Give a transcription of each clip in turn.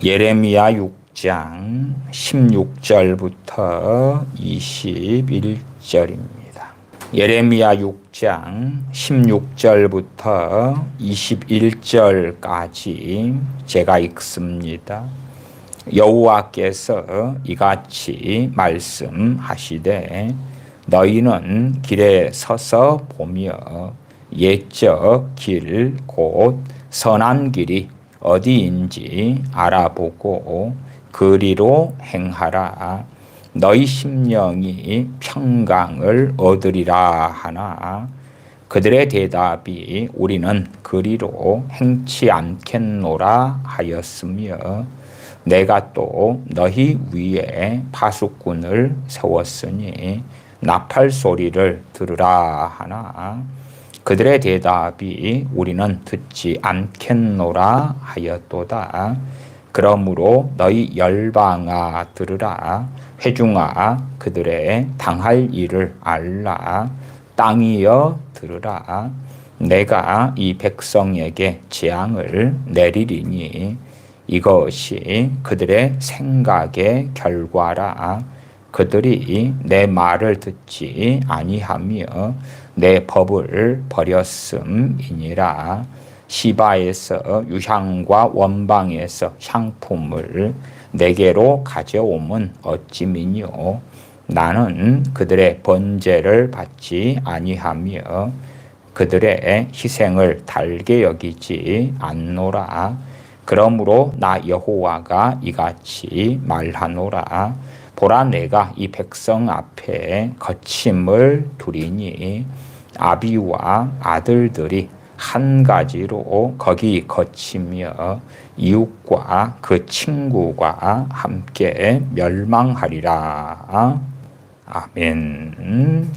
예레미야 6장 16절부터 21절입니다. 예레미야 6장 16절부터 21절까지 제가 읽습니다. 여호와께서 이같이 말씀하시되 너희는 길에 서서 보며 옛적 길 곧 선한 길이 어디인지 알아보고 그리로 행하라. 너희 심령이 평강을 얻으리라 하나 그들의 대답이 우리는 그리로 행치 않겠노라 하였으며 내가 또 너희 위에 파수꾼을 세웠으니 나팔 소리를 들으라 하나 그들의 대답이 우리는 듣지 않겠노라 하였도다. 그러므로 너희 열방아 들으라. 회중아 그들의 당할 일을 알라. 땅이여 들으라. 내가 이 백성에게 재앙을 내리리니 이것이 그들의 생각의 결과라. 그들이 내 말을 듣지 아니하며 내 법을 버렸음이니라. 시바에서 유향과 원방에서 향품을 내게로 가져오면 어찌미뇨. 나는 그들의 번제를 받지 아니하며 그들의 희생을 달게 여기지 않노라. 그러므로 나 여호와가 이같이 말하노라. 보라 내가 이 백성 앞에 거침을 두리니 아비와 아들들이 한 가지로 거기 거치며 이웃과 그 친구가 함께 멸망하리라. 아멘.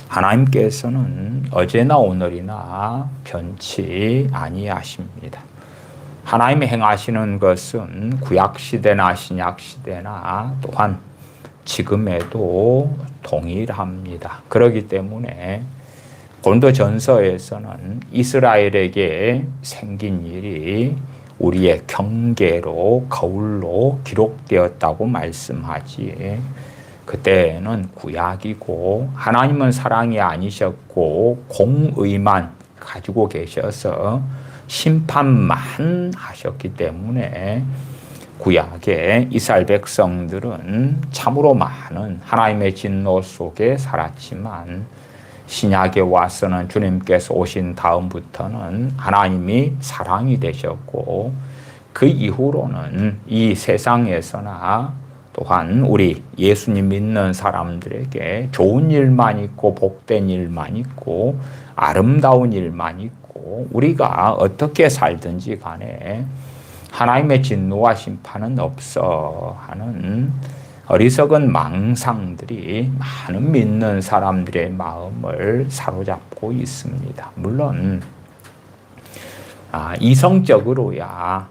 하나님께서는 어제나 오늘이나 변치 아니하십니다. 하나님이 행하시는 것은 구약시대나 신약시대나 또한 지금에도 동일합니다. 그렇기 때문에 고린도전서에서는 이스라엘에게 생긴 일이 우리의 경계로 거울로 기록되었다고 말씀하지. 그때는 구약이고 하나님은 사랑이 아니셨고 공의만 가지고 계셔서 심판만 하셨기 때문에 구약의 이스라엘 백성들은 참으로 많은 하나님의 진노 속에 살았지만 신약에 와서는 주님께서 오신 다음부터는 하나님이 사랑이 되셨고 그 이후로는 이 세상에서나 또한 우리 예수님 믿는 사람들에게 좋은 일만 있고 복된 일만 있고 아름다운 일만 있고 우리가 어떻게 살든지 간에 하나님의 진노와 심판은 없어 하는 어리석은 망상들이 많은 믿는 사람들의 마음을 사로잡고 있습니다. 물론 이성적으로야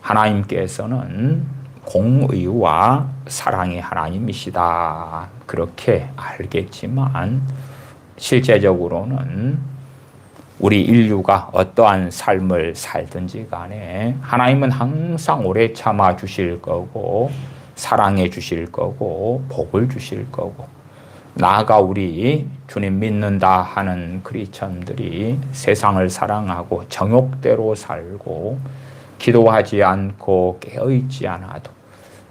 하나님께서는 공의와 사랑의 하나님이시다 그렇게 알겠지만 실제적으로는 우리 인류가 어떠한 삶을 살든지 간에 하나님은 항상 오래 참아 주실 거고 사랑해 주실 거고 복을 주실 거고 나아가 우리 주님 믿는다 하는 크리스천들이 세상을 사랑하고 정욕대로 살고 기도하지 않고 깨어있지 않아도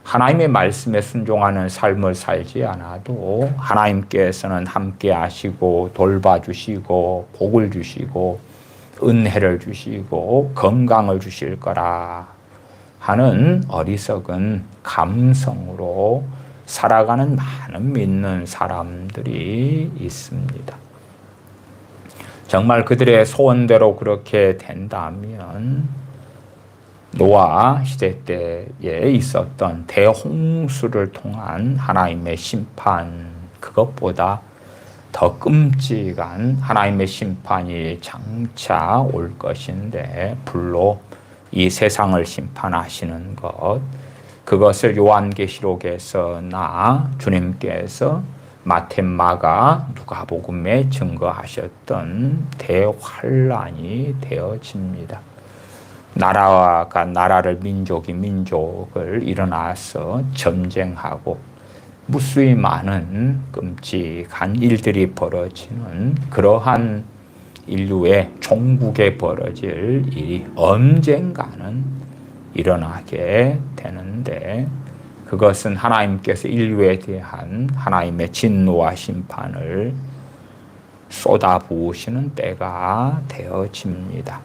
하나님의 말씀에 순종하는 삶을 살지 않아도 하나님께서는 함께 하시고 돌봐주시고 복을 주시고 은혜를 주시고 건강을 주실 거라 하는 어리석은 감성으로 살아가는 많은 믿는 사람들이 있습니다. 정말 그들의 소원대로 그렇게 된다면 노아 시대 때에 있었던 대홍수를 통한 하나님의 심판 그것보다 더 끔찍한 하나님의 심판이 장차 올 것인데 불로 이 세상을 심판하시는 것 그것을 요한계시록에서나 주님께서 마태, 마가, 누가복음에 증거하셨던 대환란이 되어집니다. 나라가 나라를, 민족이 민족을 일어나서 전쟁하고 무수히 많은 끔찍한 일들이 벌어지는 그러한 인류의 종국에 벌어질 일이 언젠가는 일어나게 되는데, 그것은 하나님께서 인류에 대한 하나님의 진노와 심판을 쏟아부으시는 때가 되어집니다.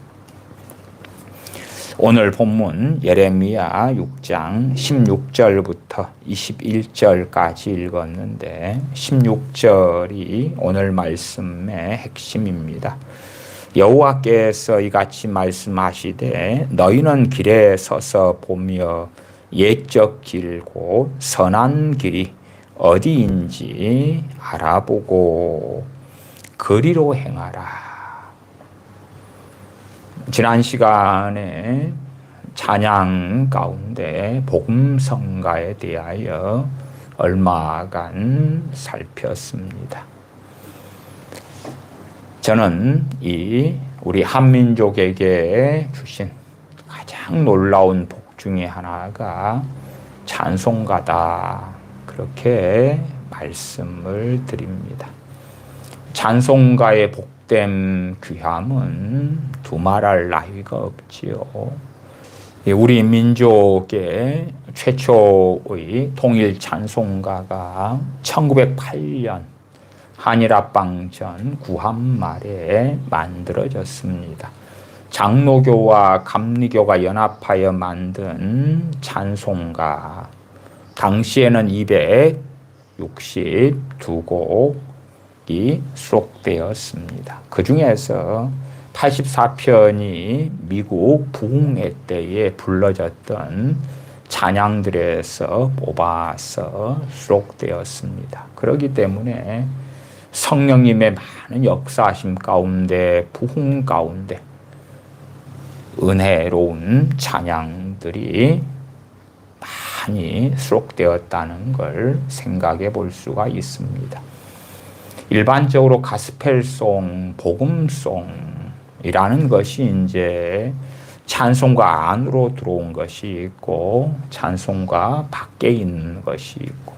오늘 본문 예레미야 6장 16절부터 21절까지 읽었는데 16절이 오늘 말씀의 핵심입니다. 여호와께서 이같이 말씀하시되 너희는 길에 서서 보며 옛적 길고 선한 길이 어디인지 알아보고 그리로 행하라. 지난 시간에 찬양 가운데 복음성가에 대하여 얼마간 살폈습니다. 저는 우리 한민족에게 주신 가장 놀라운 복 중에 하나가 찬송가다, 그렇게 말씀을 드립니다. 찬송가의 복됨 귀함은 두말할 나위가 없지요. 우리 민족의 최초의 통일 찬송가가 1908년 한일합방 구한 말에 만들어졌습니다. 장로교와 감리교가 연합하여 만든 찬송가, 당시에는 262곡이 수록되었습니다. 그 중에서 84편이 미국 부흥회 때에 불러졌던 찬양들에서 뽑아서 수록되었습니다. 그렇기 때문에 성령님의 많은 역사하심 가운데, 부흥 가운데 은혜로운 찬양들이 많이 수록되었다는 걸 생각해 볼 수가 있습니다. 일반적으로 가스펠송, 복음송이라는 것이 이제 찬송가 안으로 들어온 것이 있고 찬송가 밖에 있는 것이 있고,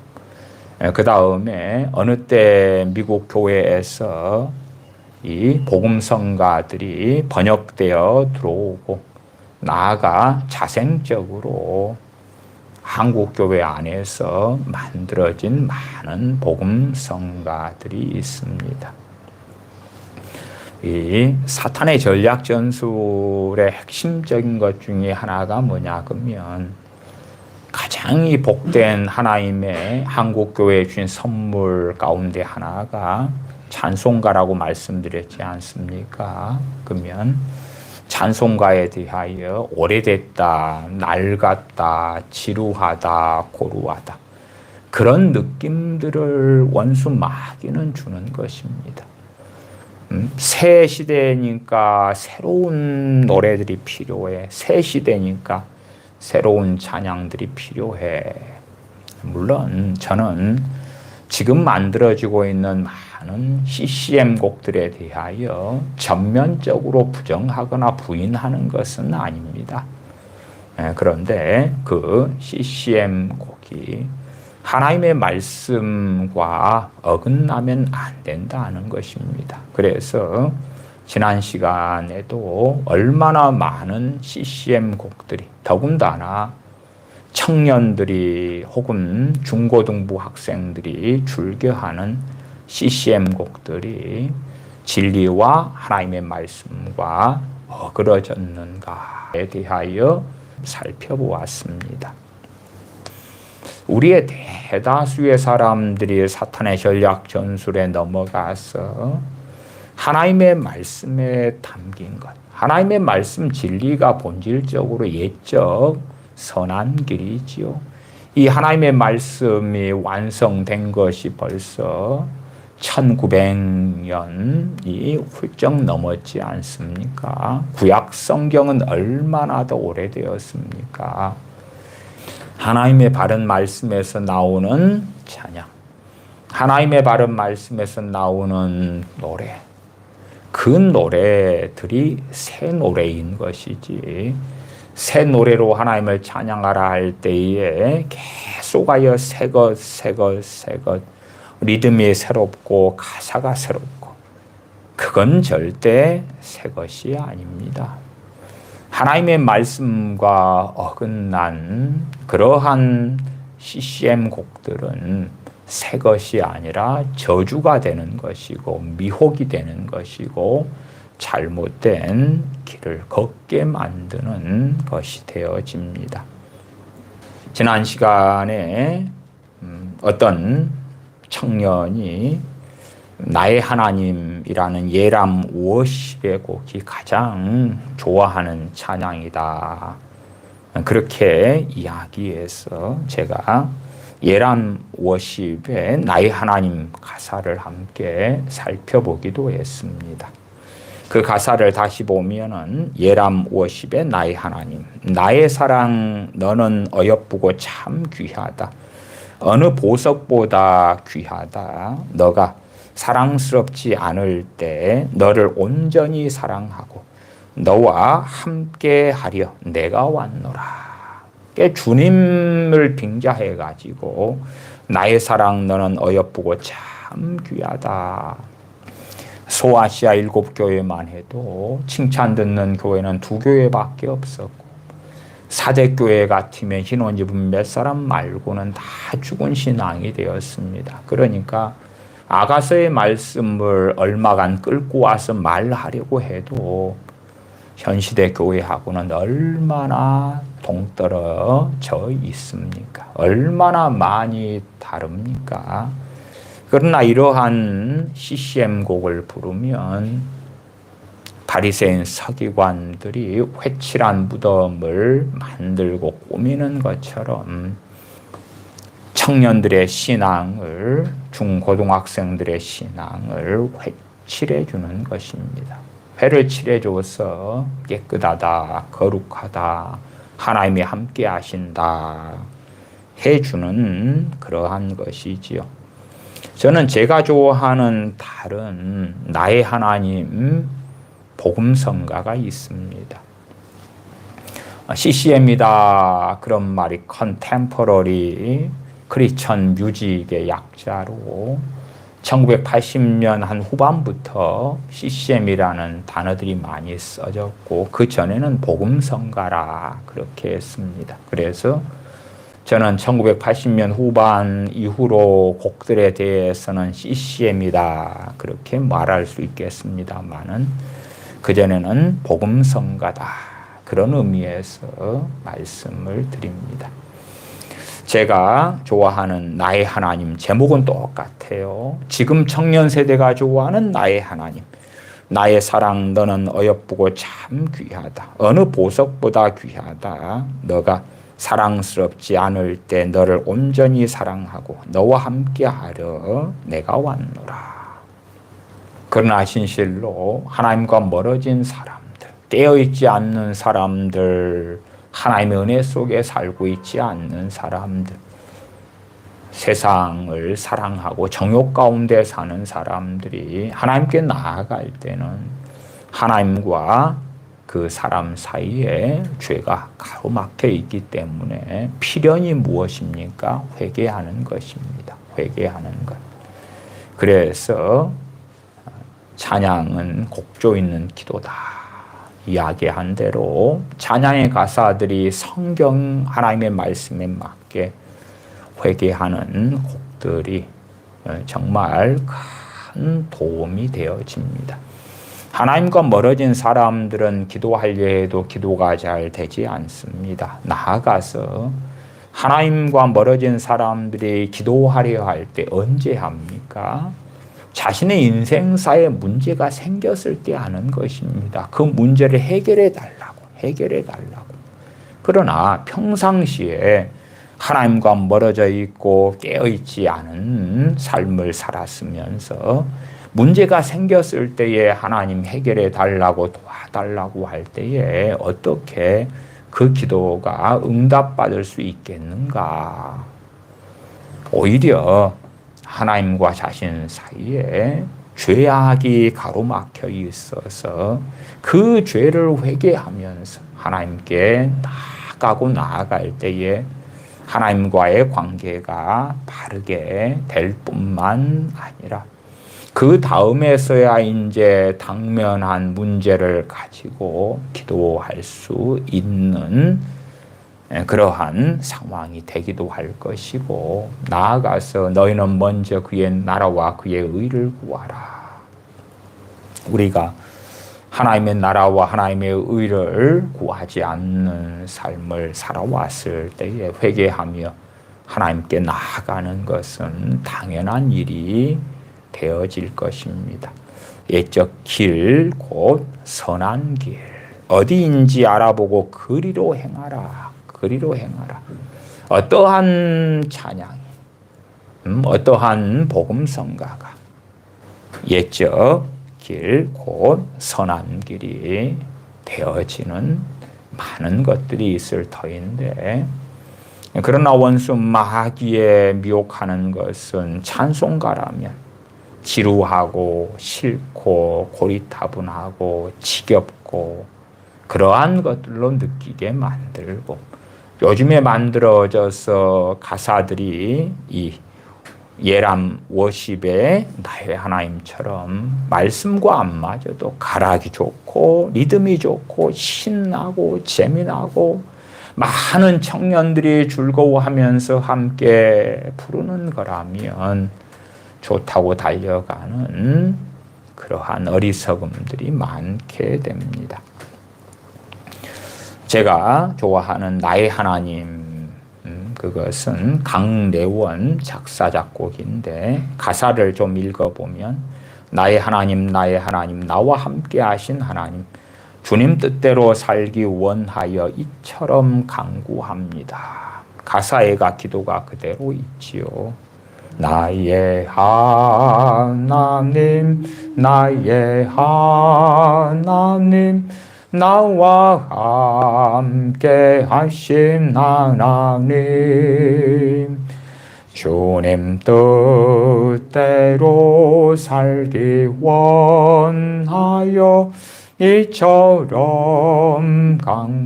그 다음에 어느 때 미국 교회에서 이 복음성가들이 번역되어 들어오고 나아가 자생적으로 한국 교회 안에서 만들어진 많은 복음성가들이 있습니다. 이 사탄의 전략 전술의 핵심적인 것 중에 하나가 뭐냐 그러면, 가장 이 복된 하나님의 한국 교회에 주신 선물 가운데 하나가 찬송가라고 말씀드렸지 않습니까? 그러면 찬송가에 대하여 오래됐다, 낡았다, 지루하다, 고루하다, 그런 느낌들을 원수 마귀는 주는 것입니다. 새 시대니까 새로운 노래들이 필요해. 새 시대니까 새로운 찬양들이 필요해. 물론 저는 지금 만들어지고 있는 많은 CCM 곡들에 대하여 전면적으로 부정하거나 부인하는 것은 아닙니다. 그런데 그 CCM 곡이 하나님의 말씀과 어긋나면 안 된다는 것입니다. 그래서 지난 시간에도 얼마나 많은 CCM 곡들이, 더군다나 청년들이 혹은 중고등부 학생들이 즐겨하는 CCM 곡들이 진리와 하나님의 말씀과 어그러졌는가에 대하여 살펴보았습니다. 우리의 대다수의 사람들이 사탄의 전략 전술에 넘어가서 하나님의 말씀에 담긴 것, 하나님의 말씀 진리가 본질적으로 옛적 선한 길이지요. 이 하나님의 말씀이 완성된 것이 벌써 1900년이 훌쩍 넘었지 않습니까? 구약 성경은 얼마나 더 오래되었습니까? 하나님의 바른 말씀에서 나오는 찬양, 하나님의 바른 말씀에서 나오는 노래, 그 노래들이 새 노래인 것이지 새 노래로 하나님을 찬양하라 할 때에 계속하여 새것 리듬이 새롭고 가사가 새롭고 그건 절대 새 것이 아닙니다. 하나님의 말씀과 어긋난 그러한 CCM 곡들은 새 것이 아니라 저주가 되는 것이고 미혹이 되는 것이고 잘못된 길을 걷게 만드는 것이 되어집니다. 지난 시간에 어떤 청년이 나의 하나님이라는 예람 워십의 곡이 가장 좋아하는 찬양이다. 그렇게 이야기해서 제가 예람 워십의 나의 하나님 가사를 함께 살펴보기도 했습니다. 그 가사를 다시 보면은 예람 워십의 나의 하나님, 나의 사랑 너는 어여쁘고 참 귀하다. 어느 보석보다 귀하다. 너가 사랑스럽지 않을 때 너를 온전히 사랑하고 너와 함께 하려 내가 왔노라. 주님을 빙자해 가지고 나의 사랑 너는 어여쁘고 참 귀하다. 소아시아 7교회만 해도 칭찬 듣는 교회는 2교회밖에 없었고 사제교회 같으면 신혼 입은 몇 사람 말고는 다 죽은 신앙이 되었습니다. 그러니까 아가서의 말씀을 얼마간 끌고 와서 말하려고 해도 현시대 교회하고는 얼마나 동떨어져 있습니까? 얼마나 많이 다릅니까? 그러나 이러한 CCM 곡을 부르면 바리새인 서기관들이 회칠한 무덤을 만들고 꾸미는 것처럼 청년들의 신앙을, 중고등학생들의 신앙을 회칠해 주는 것입니다. 회를 칠해줘서 깨끗하다, 거룩하다, 하나님이 함께 하신다 해주는 그러한 것이지요. 저는 제가 좋아하는 다른 나의 하나님 복음성가가 있습니다. CCM이다 그런 말이 컨템포러리 크리스천 뮤직의 약자로 1980년 한 후반부터 CCM이라는 단어들이 많이 써졌고 그 전에는 복음성가라 그렇게 했습니다. 그래서 저는 1980년 후반 이후로 곡들에 대해서는 CCM이다 그렇게 말할 수 있겠습니다만은 그전에는 복음성가다 그런 의미에서 말씀을 드립니다. 제가 좋아하는 나의 하나님 제목은 똑같아요. 지금 청년 세대가 좋아하는 나의 하나님. 나의 사랑 너는 어여쁘고 참 귀하다. 어느 보석보다 귀하다. 너가 사랑스럽지 않을 때 너를 온전히 사랑하고 너와 함께하려 내가 왔노라. 그러나 진실로 하나님과 멀어진 사람들, 깨어있지 않는 사람들, 하나님의 은혜 속에 살고 있지 않는 사람들, 세상을 사랑하고 정욕 가운데 사는 사람들이 하나님께 나아갈 때는 하나님과 그 사람 사이에 죄가 가로막혀 있기 때문에 필연이 무엇입니까? 회개하는 것입니다. 회개하는 것. 그래서 찬양은 곡조 있는 기도다. 이야기한 대로 찬양의 가사들이 성경 하나님의 말씀에 맞게 회개하는 곡들이 정말 큰 도움이 되어집니다. 하나님과 멀어진 사람들은 기도하려 해도 기도가 잘 되지 않습니다. 나아가서 하나님과 멀어진 사람들이 기도하려 할 때 언제 합니까? 자신의 인생사에 문제가 생겼을 때 하는 것입니다. 그 문제를 해결해 달라고. 그러나 평상시에 하나님과 멀어져 있고 깨어있지 않은 삶을 살았으면서 문제가 생겼을 때에 하나님 해결해 달라고 도와달라고 할 때에 어떻게 그 기도가 응답받을 수 있겠는가? 오히려 하나님과 자신 사이에 죄악이 가로막혀 있어서 그 죄를 회개하면서 하나님께 나아갈 때에 하나님과의 관계가 바르게 될 뿐만 아니라 그 다음에서야 이제 당면한 문제를 가지고 기도할 수 있는 그러한 상황이 되기도 할 것이고, 나아가서 너희는 먼저 그의 나라와 그의 의를 구하라. 우리가 하나님의 나라와 하나님의 의를 구하지 않는 삶을 살아왔을 때에 회개하며 하나님께 나아가는 것은 당연한 일이 되어질 것입니다. 옛적 길, 곧 선한 길, 어디인지 알아보고 그리로 행하라. 그리로 행하라. 어떠한 찬양이, 어떠한 복음성가가 옛적 길, 곧 선한 길이 되어지는 많은 것들이 있을 터인데, 그러나 원수 마귀에 미혹하는 것은 찬송가라면 지루하고 싫고 고리타분하고 지겹고 그러한 것들로 느끼게 만들고, 요즘에 만들어져서 가사들이 이 예람 워십의 나의 하나님처럼 말씀과 안 맞아도 가락이 좋고 리듬이 좋고 신나고 재미나고 많은 청년들이 즐거워하면서 함께 부르는 거라면 좋다고 달려가는 그러한 어리석음들이 많게 됩니다. 제가 좋아하는 나의 하나님, 그것은 강내원 작사 작곡인데 가사를 좀 읽어보면 나의 하나님 나의 하나님 나와 함께 하신 하나님 주님 뜻대로 살기 원하여 이처럼 간구합니다. 가사에가 기도가 그대로 있지요. 나의 하나님 나의 하나님 나와 함께 하신 하나님 주님 뜻대로 살기 원하여 이처럼 간구합니다.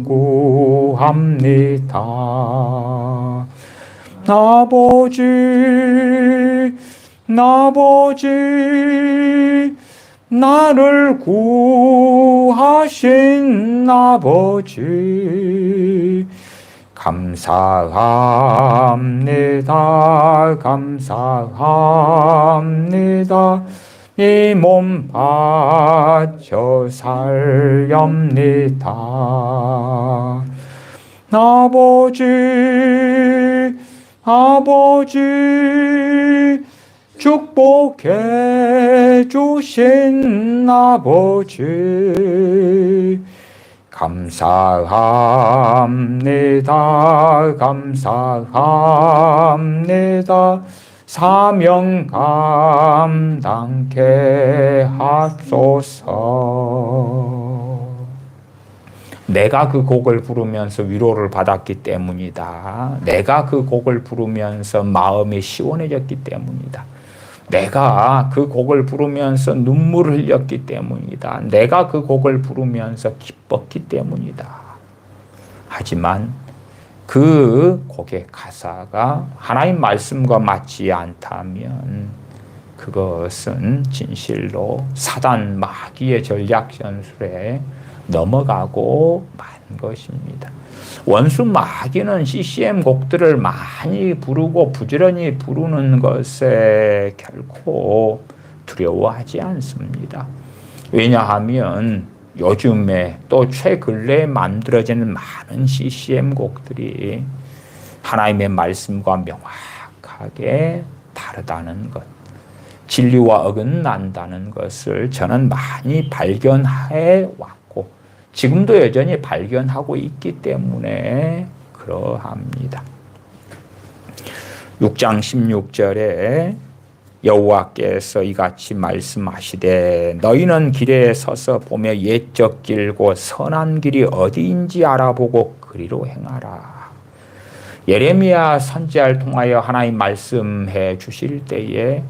아버지 나를 구하신 아버지 감사합니다. 이 몸 바쳐 살렵니다. 아버지 축복해 주신 아버지 감사합니다. 사명 감당케 하소서. 내가 그 곡을 부르면서 위로를 받았기 때문이다. 내가 그 곡을 부르면서 마음이 시원해졌기 때문이다. 내가 그 곡을 부르면서 눈물을 흘렸기 때문이다. 내가 그 곡을 부르면서 기뻤기 때문이다. 하지만 그 곡의 가사가 하나님 말씀과 맞지 않다면 그것은 진실로 사단 마귀의 전략 전술에 넘어가고 만 것입니다. 원수 마귀는 CCM 곡들을 많이 부르고 부지런히 부르는 것에 결코 두려워하지 않습니다. 왜냐하면 요즘에 또 최근래에 만들어지는 많은 CCM 곡들이 하나님의 말씀과 명확하게 다르다는 것, 진리와 어긋난다는 것을 저는 많이 발견해 왔고 지금도 여전히 발견하고 있기 때문에 그러합니다. 6장 16절에 여호와께서 이같이 말씀하시되 너희는 길에 서서 보며 옛적 길고 선한 길이 어디인지 알아보고 그리로 행하라. 예레미야 선지자를 통하여 하나님 말씀해 주실 때에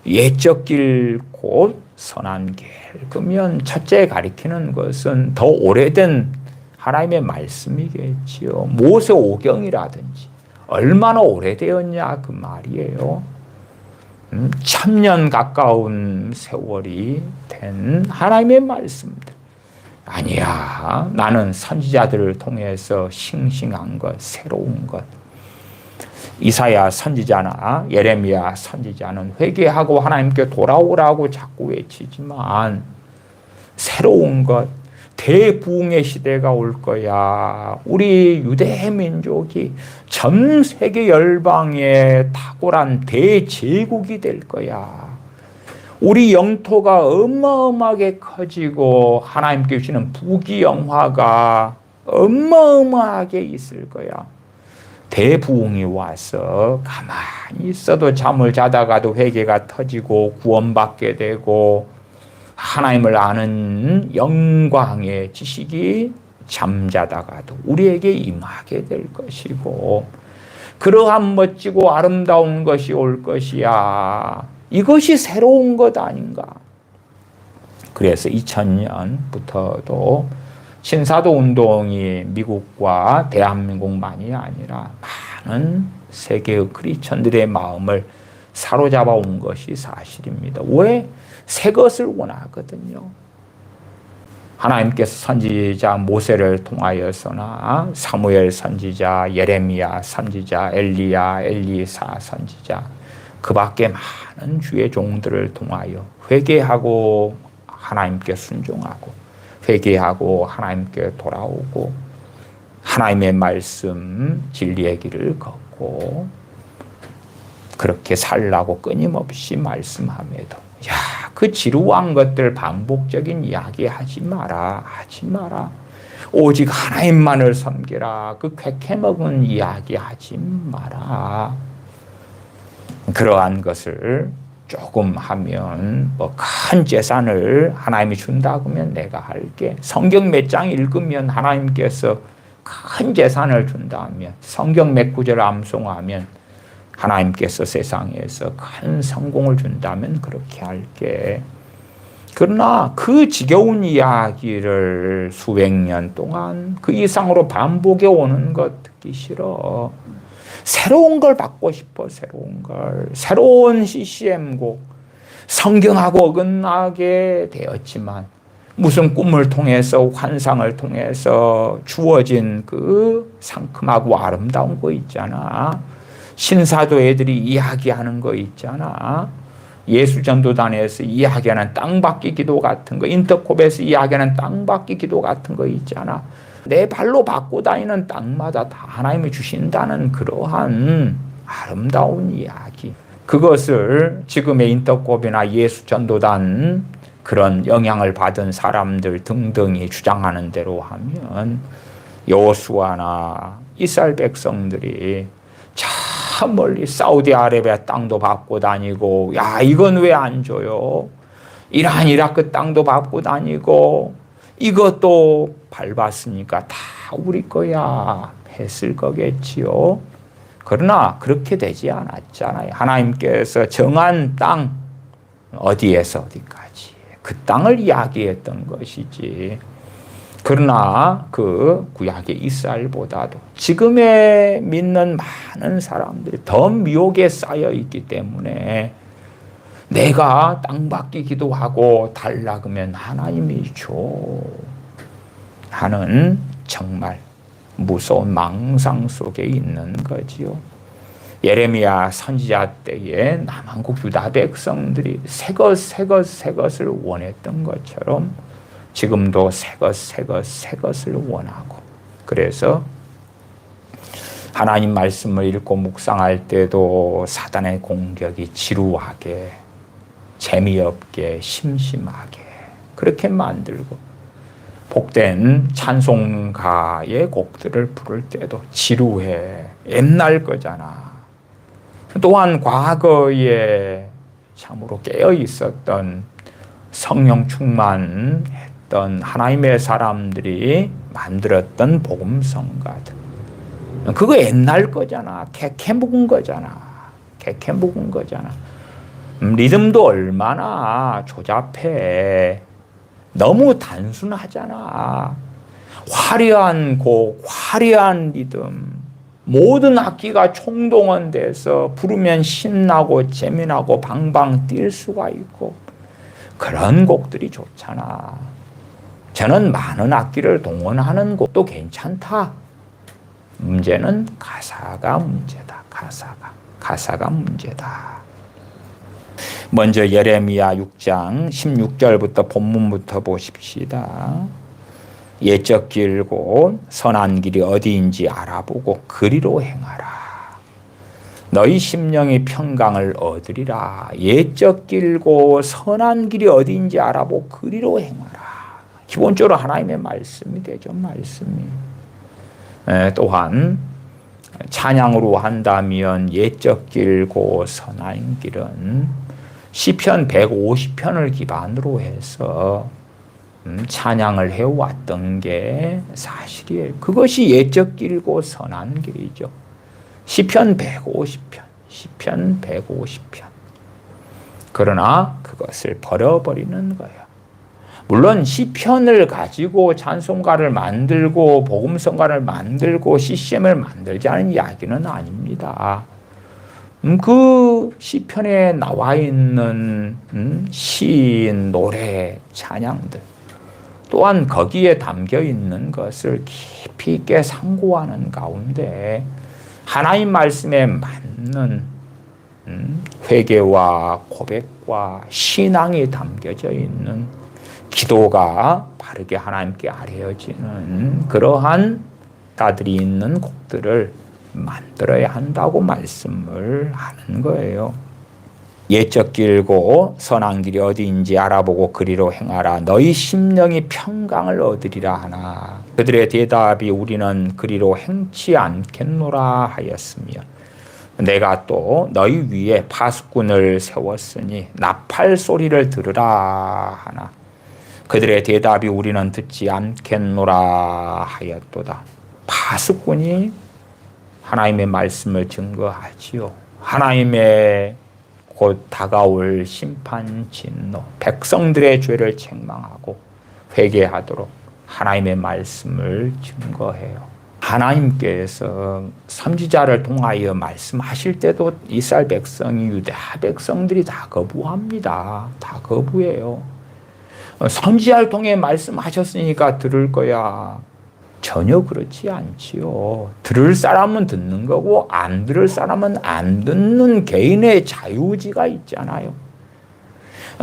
옛적 길 곧 선한 길. 그러면 첫째 가리키는 것은 더 오래된 하나님의 말씀이겠지요. 모세오경이라든지 얼마나 오래되었냐 그 말이에요. 1000년 가까운 세월이 된 하나님의 말씀들. 아니야. 나는 선지자들을 통해서 싱싱한 것, 새로운 것. 이사야 선지자나 예레미야 선지자는 회개하고 하나님께 돌아오라고 자꾸 외치지만 새로운 것, 대부흥의 시대가 올 거야. 우리 유대 민족이 전 세계 열방의 탁월한 대제국이 될 거야. 우리 영토가 어마어마하게 커지고 하나님께 주시는 부귀영화가 어마어마하게 있을 거야. 대부흥이 와서 가만히 있어도 잠을 자다가도 회개가 터지고 구원받게 되고 하나님을 아는 영광의 지식이 잠자다가도 우리에게 임하게 될 것이고 그러한 멋지고 아름다운 것이 올 것이야. 이것이 새로운 것 아닌가. 그래서 2000년부터도 신사도 운동이 미국과 대한민국만이 아니라 많은 세계의 크리스천들의 마음을 사로잡아 온 것이 사실입니다. 왜? 새 것을 원하거든요. 하나님께서 선지자 모세를 통하여서나 사무엘 선지자, 예레미야 선지자, 엘리야, 엘리사 선지자 그 밖에 많은 주의 종들을 통하여 회개하고 하나님께 순종하고 회개하고 하나님께 돌아오고 하나님의 말씀 진리의 길을 걷고 그렇게 살라고 끊임없이 말씀함에도 그 지루한 것들 반복적인 이야기 하지 마라. 오직 하나님만을 섬기라. 그 쾌캐먹은 이야기 하지 마라. 그러한 것을 조금 하면 큰 재산을 하나님이 준다 그러면 내가 할게. 성경 몇 장 읽으면 하나님께서 큰 재산을 준다면 성경 몇 구절 암송하면 하나님께서 세상에서 큰 성공을 준다면 그렇게 할게. 그러나 그 지겨운 이야기를 수백 년 동안 그 이상으로 반복해 오는 것 듣기 싫어. 새로운 걸 받고 싶어. 새로운 걸. 새로운 CCM곡. 성경하고 어긋나게 되었지만 무슨 꿈을 통해서 환상을 통해서 주어진 그 상큼하고 아름다운 거 있잖아. 신사도 애들이 이야기하는 거 있잖아. 예수전도단에서 이야기하는 땅받기 기도 같은 거, 인터콥에서 이야기하는 땅받기 기도 같은 거 있잖아. 내 발로 밟고 다니는 땅마다 다 하나님이 주신다는 그러한 아름다운 이야기. 그것을 지금의 인터콥이나 예수전도단 그런 영향을 받은 사람들 등등이 주장하는 대로 하면 여호수아나 이스라엘 백성들이 참 멀리 사우디아라비아 땅도 밟고 다니고 이건 왜 안 줘요? 이란 이라크 땅도 밟고 다니고 이것도 밟았으니까 다 우리 거야 했을 거겠지요. 그러나 그렇게 되지 않았잖아요. 하나님께서 정한 땅 어디에서 어디까지 그 땅을 이야기했던 것이지. 그러나 그 구약의 이스라엘보다도 지금의 믿는 많은 사람들이 더 미혹에 쌓여 있기 때문에 내가 땅받기 기도하고 달라 그러면 하나님이 줘 하는 정말 무서운 망상 속에 있는 거지요. 예레미야 선지자 때에 남한국 유다 백성들이 새 것을 원했던 것처럼 지금도 새 것을 원하고 그래서 하나님 말씀을 읽고 묵상할 때도 사단의 공격이 지루하게 재미없게 심심하게 그렇게 만들고 복된 찬송가의 곡들을 부를 때도 지루해 옛날 거잖아. 또한 과거에 참으로 깨어 있었던 성령 충만했던 하나님의 사람들이 만들었던 복음성가들 그거 옛날 거잖아. 캐캐 묵은 거잖아. 리듬도 얼마나 조잡해. 너무 단순하잖아. 화려한 곡, 화려한 리듬. 모든 악기가 총동원돼서 부르면 신나고 재미나고 방방 뛸 수가 있고 그런 곡들이 좋잖아. 저는 많은 악기를 동원하는 곡도 괜찮다. 문제는 가사가 문제다. 가사가 문제다. 먼저 예레미야 6장 16절부터 본문부터 보십시다. 옛적 길고 선한 길이 어디인지 알아보고 그리로 행하라. 너희 심령이 평강을 얻으리라. 옛적 길고 선한 길이 어디인지 알아보고 그리로 행하라. 기본적으로 하나님의 말씀이 되죠. 말씀이. 또한 찬양으로 한다면 옛적 길고 선한 길은 시편 150편을 기반으로 해서 찬양을 해왔던 게 사실이에요. 그것이 옛적 길고 선한 길이죠. 시편 150편. 그러나 그것을 버려버리는 거예요. 물론 시편을 가지고 찬송가를 만들고 복음성가를 만들고 CCM을 만들자는 이야기는 아닙니다. 그 시편에 나와 있는 시인, 노래, 찬양들 또한 거기에 담겨 있는 것을 깊이 있게 상고하는 가운데 하나님 말씀에 맞는 회개와 고백과 신앙이 담겨져 있는 기도가 바르게 하나님께 아뢰어지는 그러한 가들이 있는 곡들을 만들어야 한다고 말씀을 하는 거예요. 옛적 길고 선한 길이 어디인지 알아보고 그리로 행하라. 너희 심령이 평강을 얻으리라 하나. 그들의 대답이 우리는 그리로 행치 않겠노라 하였으며 내가 또 너희 위에 파수꾼을 세웠으니 나팔 소리를 들으라 하나. 그들의 대답이 우리는 듣지 않겠노라 하였도다. 파수꾼이 하나님의 말씀을 증거하지요. 하나님의 곧 다가올 심판 진노, 백성들의 죄를 책망하고 회개하도록 하나님의 말씀을 증거해요. 하나님께서 선지자를 통하여 말씀하실 때도 이스라엘 백성이 유다 백성들이 다 거부합니다. 다 거부해요. 선지자를 통해 말씀하셨으니까 들을 거야. 전혀 그렇지 않지요. 들을 사람은 듣는 거고 안 들을 사람은 안 듣는 개인의 자유의지가 있잖아요.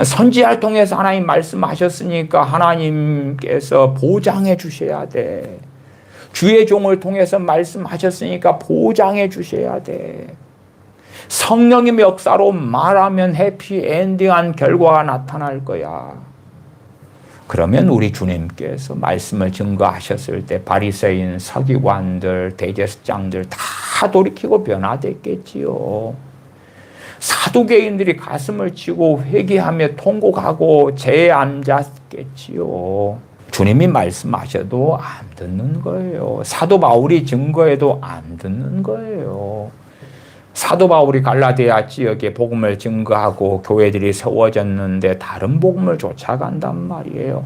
선지자를 통해서 하나님 말씀하셨으니까 하나님께서 보장해 주셔야 돼. 주의 종을 통해서 말씀하셨으니까 보장해 주셔야 돼. 성령의 역사로 말하면 해피엔딩한 결과가 나타날 거야. 그러면 우리 주님께서 말씀을 증거하셨을 때 바리새인, 서기관들, 대제사장들 다 돌이키고 변화됐겠지요. 사두개인들이 가슴을 치고 회개하며 통곡하고 제에 앉았겠지요. 주님이 말씀하셔도 안 듣는 거예요. 사도 바울이 증거해도 안 듣는 거예요. 사도 바울이 갈라디아 지역에 복음을 증거하고 교회들이 세워졌는데 다른 복음을 쫓아간단 말이에요.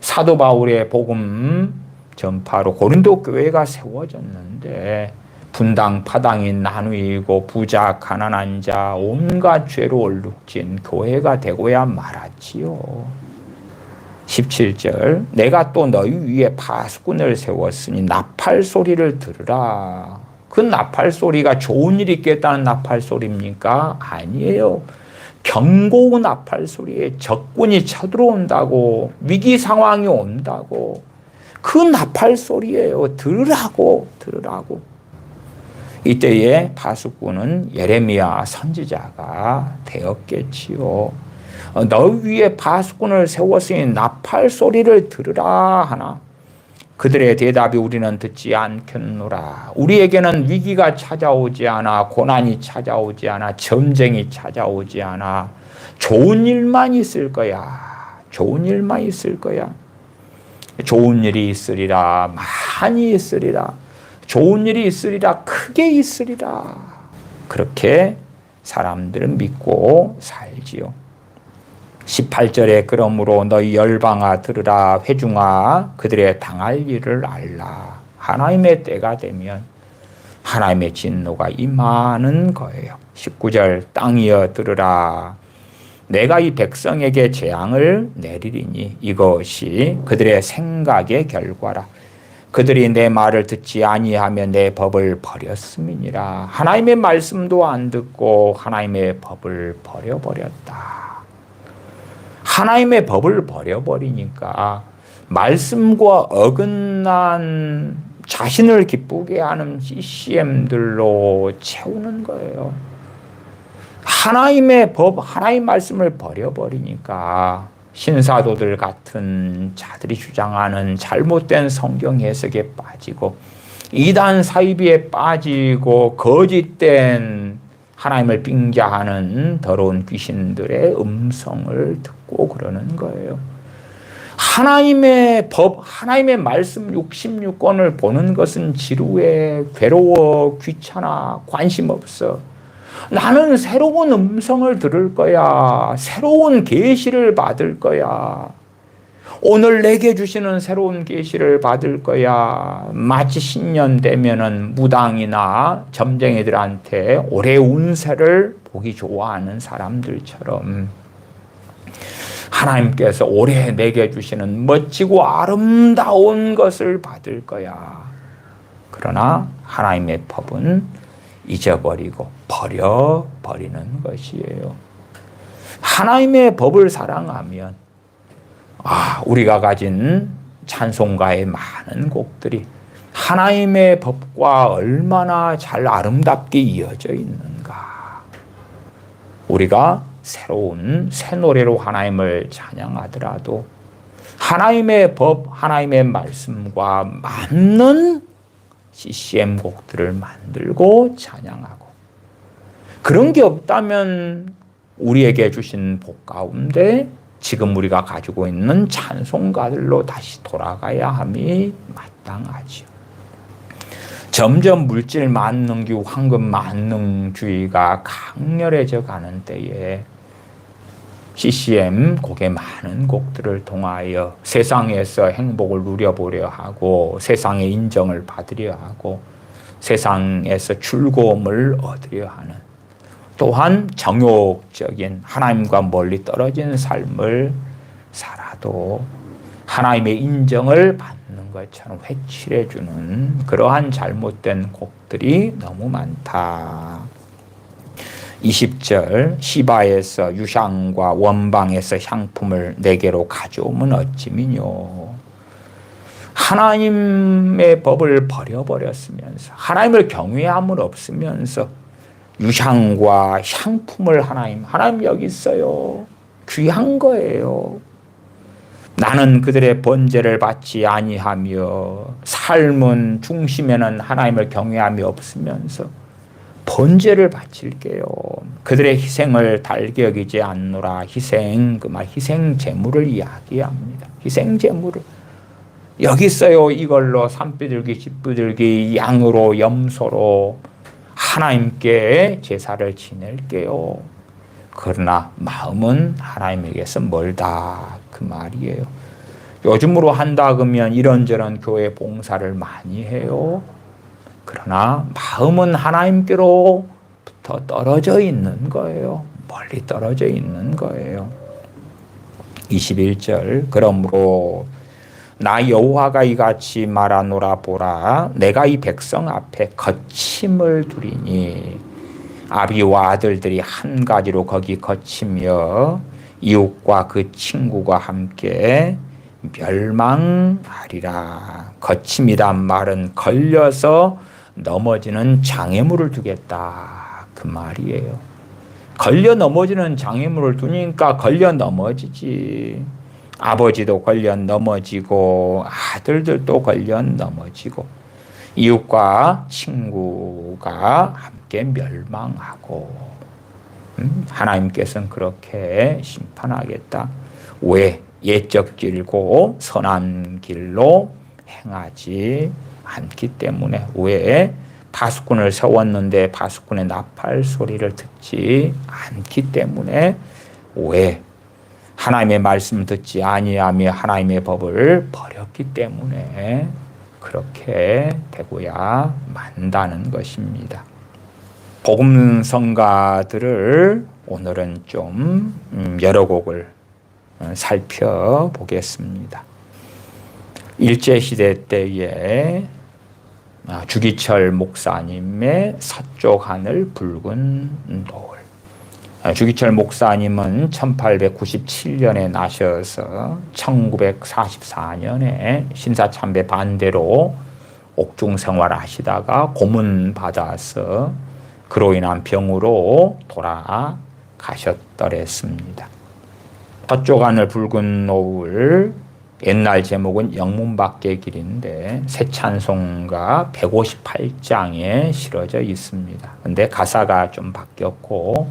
사도 바울의 복음 전파로 고린도 교회가 세워졌는데 분당 파당이 나누이고 부자 가난한 자 온갖 죄로 얼룩진 교회가 되고야 말았지요. 17절 내가 또 너희 위에 파수꾼을 세웠으니 나팔 소리를 들으라. 그 나팔 소리가 좋은 일이 있겠다는 나팔 소리입니까? 아니에요. 경고 나팔 소리에 적군이 쳐들어온다고, 위기 상황이 온다고, 그 나팔 소리예요. 들으라고. 이때에 파수꾼은 예레미야 선지자가 되었겠지요. 너 위에 파수꾼을 세웠으니 나팔 소리를 들으라 하나. 그들의 대답이 우리는 듣지 않겠노라. 우리에게는 위기가 찾아오지 않아, 고난이 찾아오지 않아, 전쟁이 찾아오지 않아. 좋은 일만 있을 거야. 좋은 일만 있을 거야. 좋은 일이 있으리라. 많이 있으리라. 좋은 일이 있으리라. 크게 있으리라. 그렇게 사람들은 믿고 살지요. 18절에 그러므로 너희 열방아 들으라 회중아 그들의 당할 일을 알라. 하나님의 때가 되면 하나님의 진노가 임하는 거예요. 19절 땅이여 들으라 내가 이 백성에게 재앙을 내리리니 이것이 그들의 생각의 결과라. 그들이 내 말을 듣지 아니하며 내 법을 버렸음이니라. 하나님의 말씀도 안 듣고 하나님의 법을 버려버렸다. 하나님의 법을 버려버리니까 말씀과 어긋난 자신을 기쁘게 하는 CCM들로 채우는 거예요. 하나님의 법, 하나님의 말씀을 버려버리니까 신사도들 같은 자들이 주장하는 잘못된 성경 해석에 빠지고 이단 사이비에 빠지고 거짓된 하나님을 빙자하는 더러운 귀신들의 음성을 듣고 그러는 거예요. 하나님의 법, 하나님의 말씀 66권을 보는 것은 지루해, 괴로워, 귀찮아, 관심 없어. 나는 새로운 음성을 들을 거야. 새로운 계시를 받을 거야. 오늘 내게 주시는 새로운 계시를 받을 거야. 마치 신년 되면은 무당이나 점쟁이들한테 올해 운세를 보기 좋아하는 사람들처럼 하나님께서 올해 내게 주시는 멋지고 아름다운 것을 받을 거야. 그러나 하나님의 법은 잊어버리고 버려버리는 것이에요. 하나님의 법을 사랑하면 우리가 가진 찬송가의 많은 곡들이 하나님의 법과 얼마나 잘 아름답게 이어져 있는가. 우리가 새로운 새 노래로 하나님을 찬양하더라도 하나님의 법, 하나님의 말씀과 맞는 CCM 곡들을 만들고 찬양하고 그런 게 없다면 우리에게 주신 복 가운데 지금 우리가 가지고 있는 찬송가들로 다시 돌아가야 함이 마땅하지요. 점점 물질 만능주, 황금 만능주의가 강렬해져 가는 때에 CCM 곡의 많은 곡들을 통하여 세상에서 행복을 누려보려 하고 세상의 인정을 받으려 하고 세상에서 즐거움을 얻으려 하는 또한 정욕적인 하나님과 멀리 떨어진 삶을 살아도 하나님의 인정을 받는 것처럼 회칠해주는 그러한 잘못된 곡들이 너무 많다. 20절 시바에서 유향과 원방에서 향품을 내게로 가져오면 어찌미뇨. 하나님의 법을 버려버렸으면서 하나님을 경외함을 없으면서 유향과 향품을 하나님 여기 있어요. 귀한 거예요. 나는 그들의 번제를 받지 아니하며 삶은 중심에는 하나님을 경외함이 없으면서 번제를 바칠게요. 그들의 희생을 달게 여기지 않노라. 희생, 그 말 희생 제물을 이야기합니다. 희생 제물을 여기 있어요. 이걸로 산비둘기, 집비둘기, 양으로, 염소로 하나님께 제사를 지낼게요. 그러나 마음은 하나님에게서 멀다. 그 말이에요. 요즘으로 한다 그러면 이런저런 교회 봉사를 많이 해요. 그러나 마음은 하나님께로부터 떨어져 있는 거예요. 멀리 떨어져 있는 거예요. 21절 그러므로 나 여호와가 이같이 말하노라 보라 내가 이 백성 앞에 거침을 두리니 아비와 아들들이 한 가지로 거기 거치며 이웃과 그 친구가 함께 멸망하리라. 거침이란 말은 걸려서 넘어지는 장애물을 두겠다. 그 말이에요. 걸려 넘어지는 장애물을 두니까 걸려 넘어지지. 아버지도 걸려 넘어지고 아들들도 걸려 넘어지고 이웃과 친구가 함께 멸망하고 하나님께서는 그렇게 심판하겠다. 왜? 예적 길고 선한 길로 행하지 않기 때문에. 왜? 파수꾼을 세웠는데 파수꾼의 나팔 소리를 듣지 않기 때문에 왜 하나님의 말씀을 듣지 아니하며 하나님의 법을 버렸기 때문에 그렇게 되고야 만다는 것입니다. 복음성가들을 오늘은 좀 여러 곡을 살펴보겠습니다. 일제시대 때에 주기철 목사님의 서쪽 하늘 붉은 노을. 주기철 목사님은 1897년에 나셔서 1944년에 신사참배 반대로 옥중 생활을 하시다가 고문 받아서 그로 인한 병으로 돌아가셨더랬습니다. 서쪽 하늘 붉은 노을, 옛날 제목은 영문밖의 길인데 새 찬송가 158장에 실어져 있습니다. 근데 가사가 좀 바뀌었고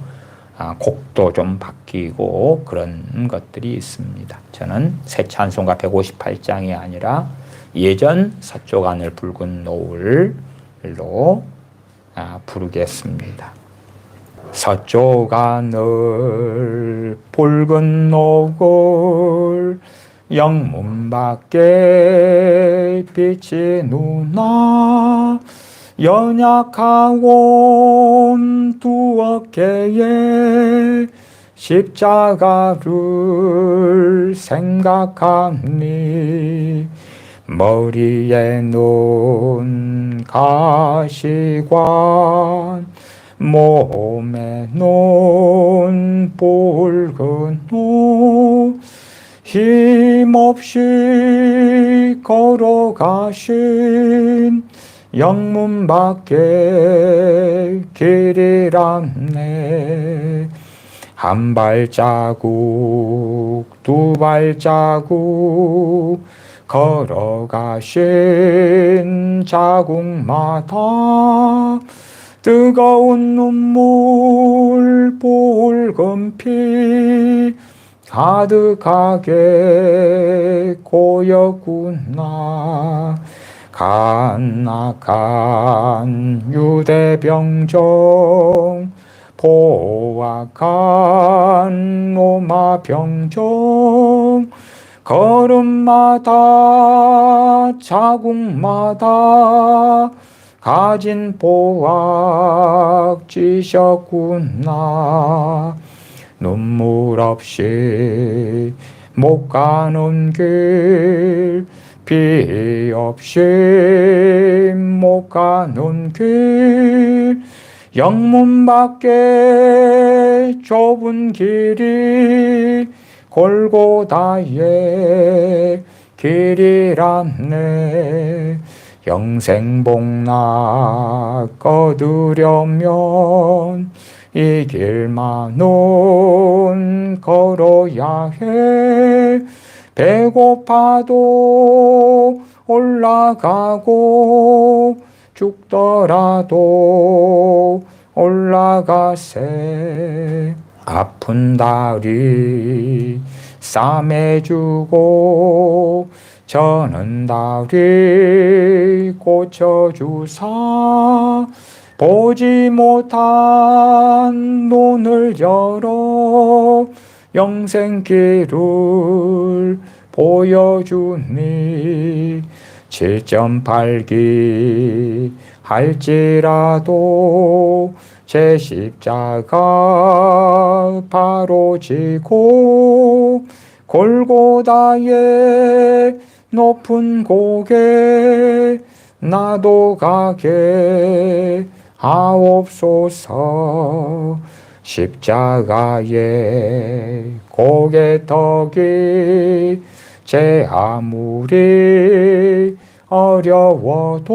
곡도 좀 바뀌고 그런 것들이 있습니다. 저는 새 찬송가 158장이 아니라 예전 서쪽 하늘 붉은 노을로 부르겠습니다. 서쪽 하늘 붉은 노을 영문 밖에 빛이 누나 연약하고 두 어깨에 십자가를 생각하니 머리에 놓은 가시관 몸에 놓은 붉은 옷 힘없이 걸어가신 영문 밖에 길이란네. 한 발자국 두 발자국 걸어가신 자국마다 뜨거운 눈물 붉은 피 가득하게 고였구나. 간악한 유대병정 포악한 로마 병정 걸음마다 자국마다 가진 포악지셨구나. 눈물 없이 못 가는 길 비 없이 못 가는 길 영문 밖에 좁은 길이 골고다의 길이란네. 영생복락 거두려면 이 길만은 걸어야 해. 배고파도 올라가고 죽더라도 올라가세. 아픈 다리 싸매주고 저는 다리 고쳐주사 보지 못한 눈을 열어 영생길을 보여주니 7.8기 할지라도 제 십자가 바로 지고 골고다의 높은 고개 나도 가게 하옵소서. 십자가의 고개떡이 제 아무리 어려워도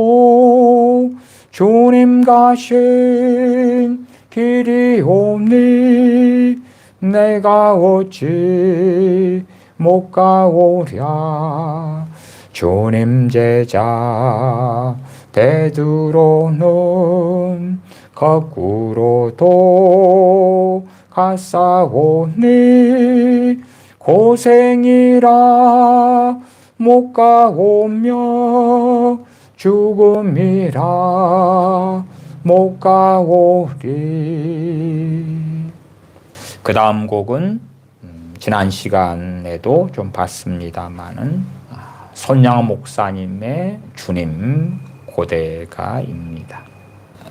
주님 가신 길이 옵니 내가 어찌 못 가오랴. 주님 제자 베드로는 거꾸로도 갔사오니 고생이라 못 가오며 죽음이라 못 가오리. 그 다음 곡은 지난 시간에도 좀 봤습니다마는 손양호 목사님의 주님 고대가입니다.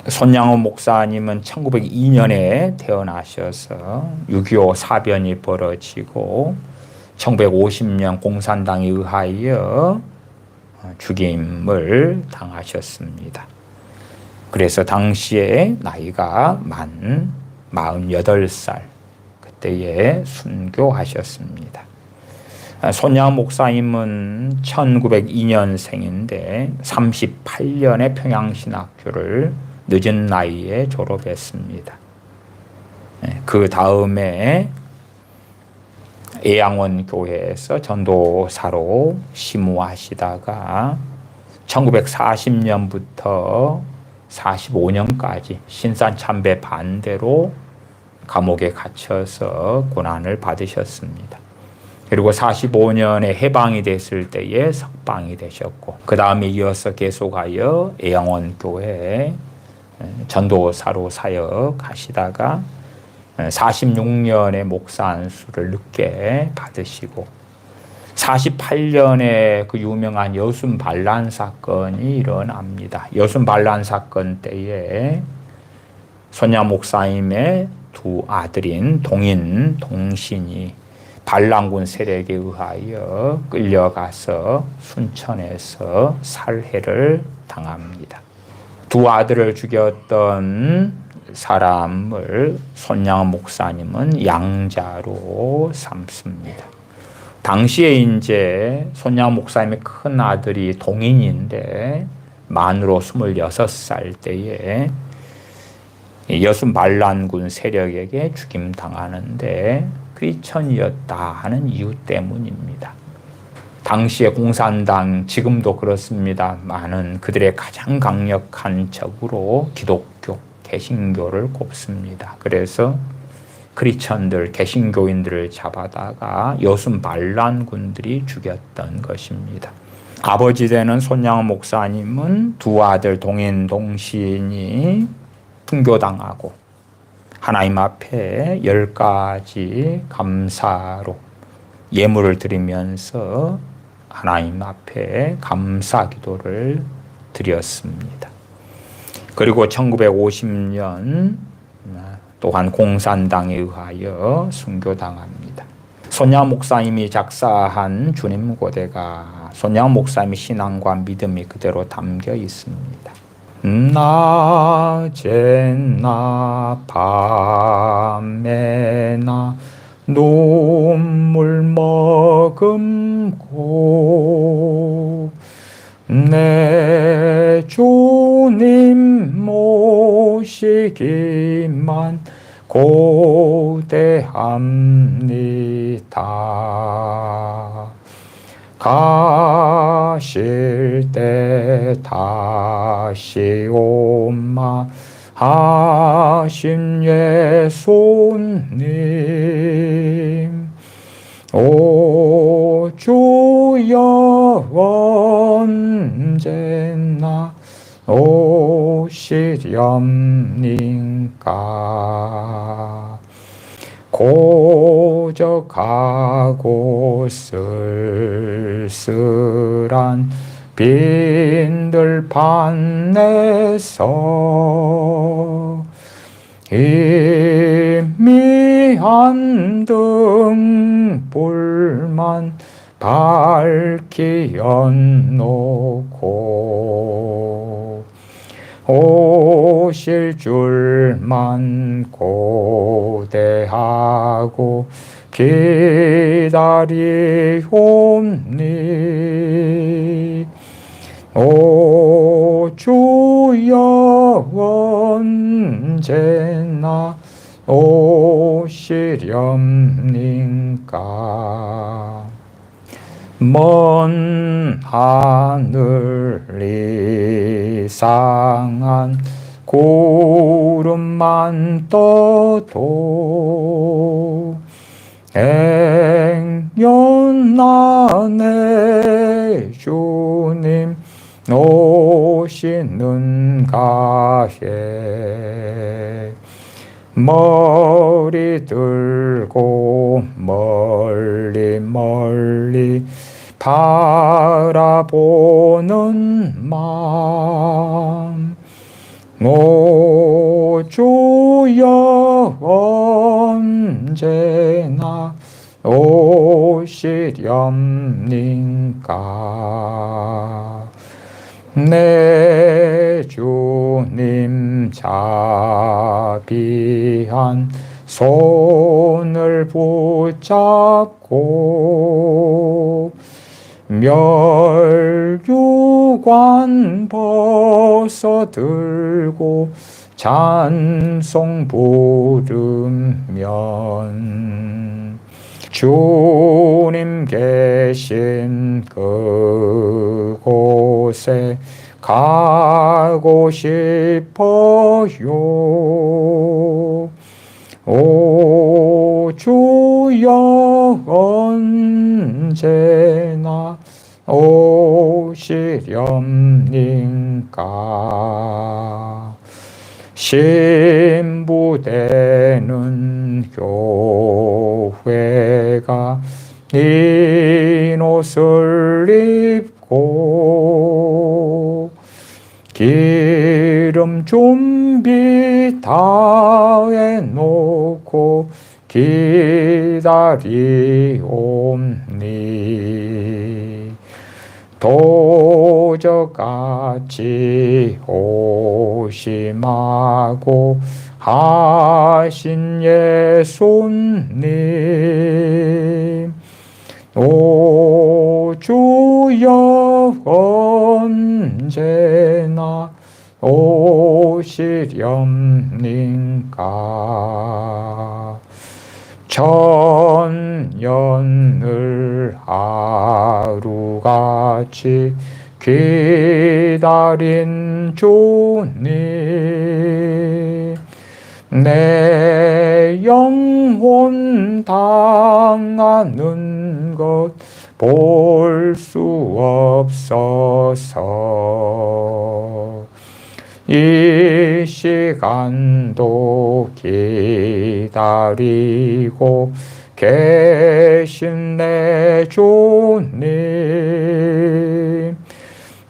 손양호 목사님은 1902년에 태어나셔서 6.25 사변이 벌어지고 1950년 공산당에 의하여 죽임을 당하셨습니다. 그래서 당시에 나이가 만 48살 그때에 순교하셨습니다. 손양호 목사님은 1902년생인데 38년에 평양신학교를 늦은 나이에 졸업했습니다. 그 다음에 애양원 교회에서 전도사로 심우하시다가 1940년부터 45년까지 신산참배 반대로 감옥에 갇혀서 고난을 받으셨습니다. 그리고 45년에 해방이 됐을 때에 석방이 되셨고 그 다음에 이어서 계속하여 애양원 교회에 전도사로 사역하시다가 46년에 목사 안수를 늦게 받으시고 48년에 그 유명한 여순 반란 사건이 일어납니다. 여순 반란 사건 때에 손양호 목사님의 두 아들인 동인, 동신이 반란군 세력에 의하여 끌려가서 순천에서 살해를 당합니다. 두 아들을 죽였던 사람을 손양호 목사님은 양자로 삼습니다. 당시에 이제 손양호 목사님의 큰 아들이 동인인데 만으로 26살 때에 여순 반란군 세력에게 죽임당하는데 크리스천이었다 하는 이유 때문입니다. 당시에 공산당, 지금도 그렇습니다. 많은 그들의 가장 강력한 적으로 기독교, 개신교를 꼽습니다. 그래서 크리스천들, 개신교인들을 잡아다가 여순 반란군들이 죽였던 것입니다. 아버지 되는 손양호 목사님은 두 아들 동인, 동신이 순교당하고 하나님 앞에 10가지 감사로 예물을 드리면서 하나님 앞에 감사 기도를 드렸습니다. 그리고 1950년 또한 공산당에 의하여 순교당합니다. 손양호 목사님이 작사한 주님 고대가 손양호 목사님의 신앙과 믿음이 그대로 담겨 있습니다. 낮에나 밤에나 눈물 머금고 내 주님 모시기만 고대합니다. 가실 때 다시 오마 하신 예수님 오 주여 언제나 오시렵니까 고적하고 쓸쓸한 빈들 판에서 희미한 등불만 밝히 연놓고 오실 줄만 고대하고 기다리옵니 오 주여 언제나 오시렵니까 먼 하늘 이상한 구름만 떠도 행여 안에 주님 오시는가에 머리 들고 멀리 멀리 바라보는 마음 오 주여 언제나 오시렵니까 내 주님 자비한 손을 붙잡고 멸류관 벗어들고 찬송 부르면 주님 계신 그곳에 가고 싶어요. 오 주여 언제나 오시렵니까 신부되는 교회가 흰 옷을 입고 기름 준비 다 해놓고 기다리옵니 도적같이 오심하고 하신 예수님 오 주여 언제나 오시렵니까 천년을 하루같이 기다린 주님 내 영혼 당하는 것 볼 수 없어서 이 시간도 기다리고 계신 내 주님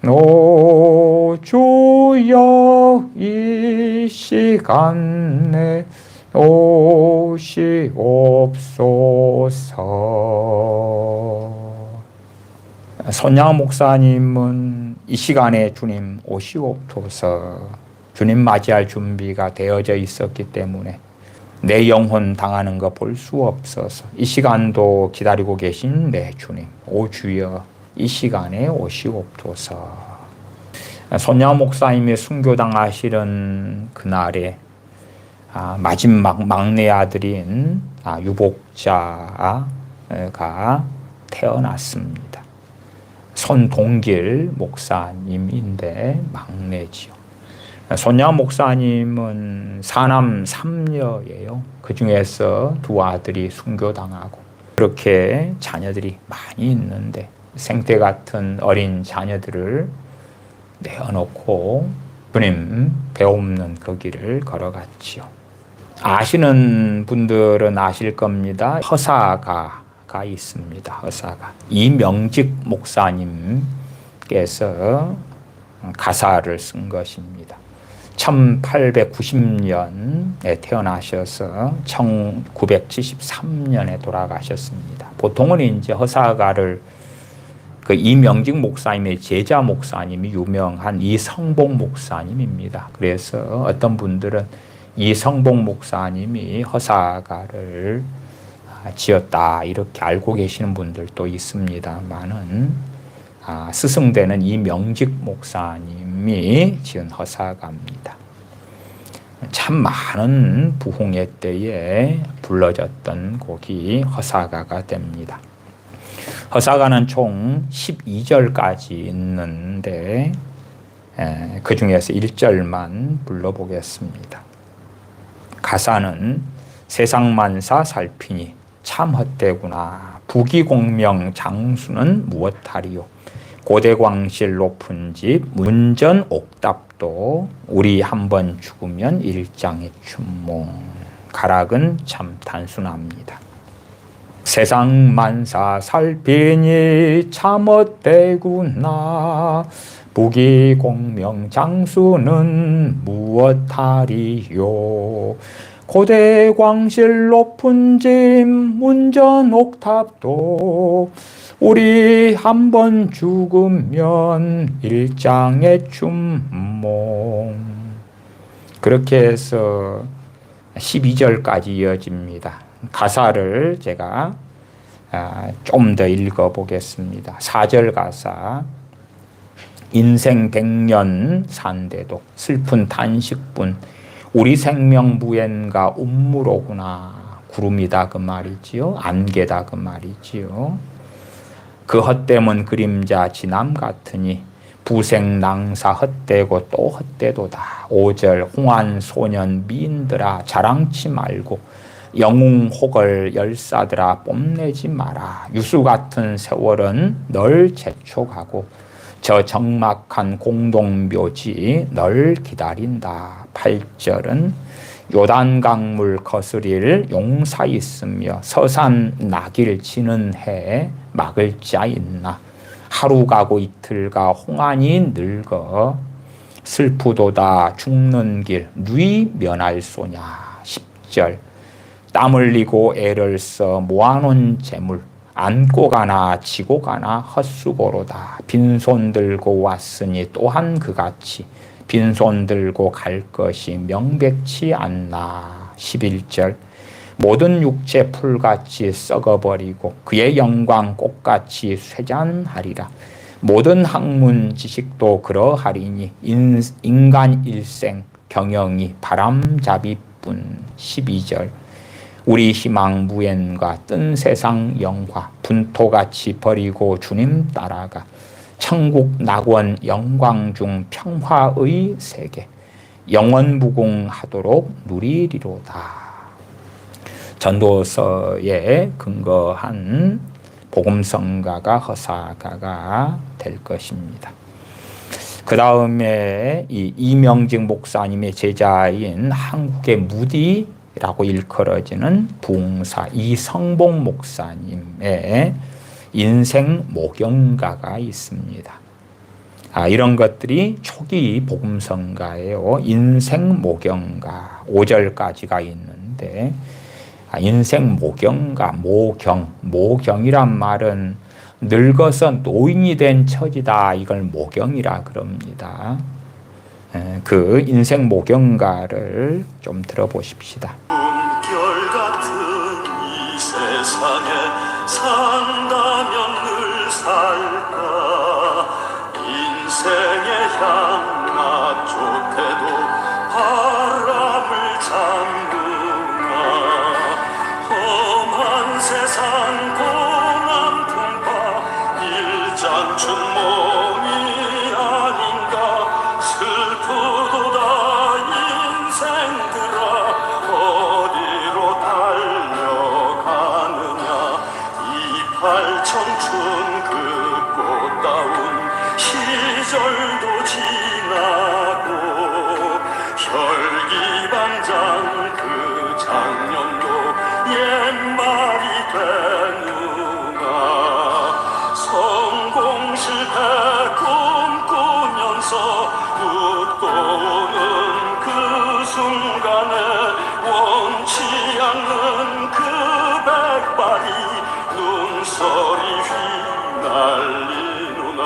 오 주여 이 시간에 오시옵소서. 손양 목사님은 이 시간에 주님 오시옵소서 주님 맞이할 준비가 되어져 있었기 때문에 내 영혼 당하는 거 볼 수 없어서 이 시간도 기다리고 계신 내 주님 오 주여 이 시간에 오시옵소서. 손양 목사님이 순교당하시는 그날에 마지막 막내 아들인 유복자가 태어났습니다. 손동길 목사님인데 막내지요. 손양 목사님은 사남 3녀예요. 그 중에서 두 아들이 순교당하고 그렇게 자녀들이 많이 있는데 생태 같은 어린 자녀들을 내어놓고 주님 배없는 그 길을 걸어갔지요. 아시는 분들은 아실 겁니다. 허사가가 있습니다. 허사가 이명직 목사님께서 가사를 쓴 것입니다. 1890년에 태어나셔서 1973년에 돌아가셨습니다. 보통은 이제 허사가를 그 이명직 목사님의 제자 목사님이 유명한 이성복 목사님입니다. 그래서 어떤 분들은 이성복 목사님이 허사가를 지었다 이렇게 알고 계시는 분들도 있습니다만은 스승되는 이명직 목사님이 지은 허사가입니다. 참 많은 부흥회 때에 불러졌던 곡이 허사가가 됩니다. 허사가는 총 12절까지 있는데 그 중에서 1절만 불러보겠습니다. 가사는 세상만사 살피니 참 헛되구나 부귀공명 장수는 무엇하리요 고대광실 높은 집 문전 옥답도 우리 한번 죽으면 일장의 춘몽. 가락은 참 단순합니다. 세상 만사 살피니 참헛되구나. 부귀공명 장수는 무엇하리요. 고대광실 높은 집 문전 옥탑도 우리 한번 죽으면 일장의 춘몽. 그렇게 해서 12절까지 이어집니다. 가사를 제가 좀 더 읽어보겠습니다. 4절 가사. 인생 100년 산대도 슬픈 탄식뿐 우리 생명 무엔가 운무로구나. 구름이다 그 말이지요. 안개다 그 말이지요. 그 헛됨은 그림자 지남 같으니 부생낭사 헛되고 또 헛되도다. 5절 홍안소년 미인들아 자랑치 말고 영웅혹을 열사들아 뽐내지 마라. 유수 같은 세월은 널 재촉하고 저 적막한 공동묘지 널 기다린다. 8절은 요단강물 거스릴 용사 있으며 서산 낙일 지는 해 막을 자 있나. 하루 가고 이틀 가 홍안이 늙어 슬프도다 죽는 길 누이 면할 소냐. 10절 땀 흘리고 애를 써 모아놓은 재물 안고 가나 지고 가나 헛수고로다. 빈손 들고 왔으니 또한 그같이 빈손 들고 갈 것이 명백치 않나. 11절 모든 육체 풀같이 썩어버리고 그의 영광 꽃같이 쇠잔하리라. 모든 학문 지식도 그러하리니 인간 일생 경영이 바람잡이뿐. 12절 우리 희망 무엔과 뜬 세상 영화 분토같이 버리고 주님 따라가 천국 낙원 영광 중 평화의 세계 영원무궁하도록 누리리로다. 전도서에 근거한 복음성가가 허사가가 될 것입니다. 그 다음에 이 이명직 목사님의 제자인 한국의 무디라고 일컬어지는 부흥사 이성봉 목사님의 인생 모경가가 있습니다. 이런 것들이 초기 복음성가예요. 인생 모경가 5절까지가 있는데 인생 모경가, 모경이란 말은 늙어서 노인이 된 처지다. 이걸 모경이라 그럽니다. 그 인생 모경가를 좀 들어보십시다. 꿈결 같은 이 세상에 산다면 늘 살까. 인생의 향락 좋게도 바람을 잠그나. 험한 세상 고난풍파 일장춘몽이 아닌가. 슬프도다 인생들아 어디로 달려가느냐. 이팔 청춘 그 꽃다운 시절도 지나고 혈기반장 그 작년도 옛말이 되누나. 성공 실패 꿈꾸면서 웃고 오는 그 순간에 원치 않는 그 백발이 눈살이 휘날리누나.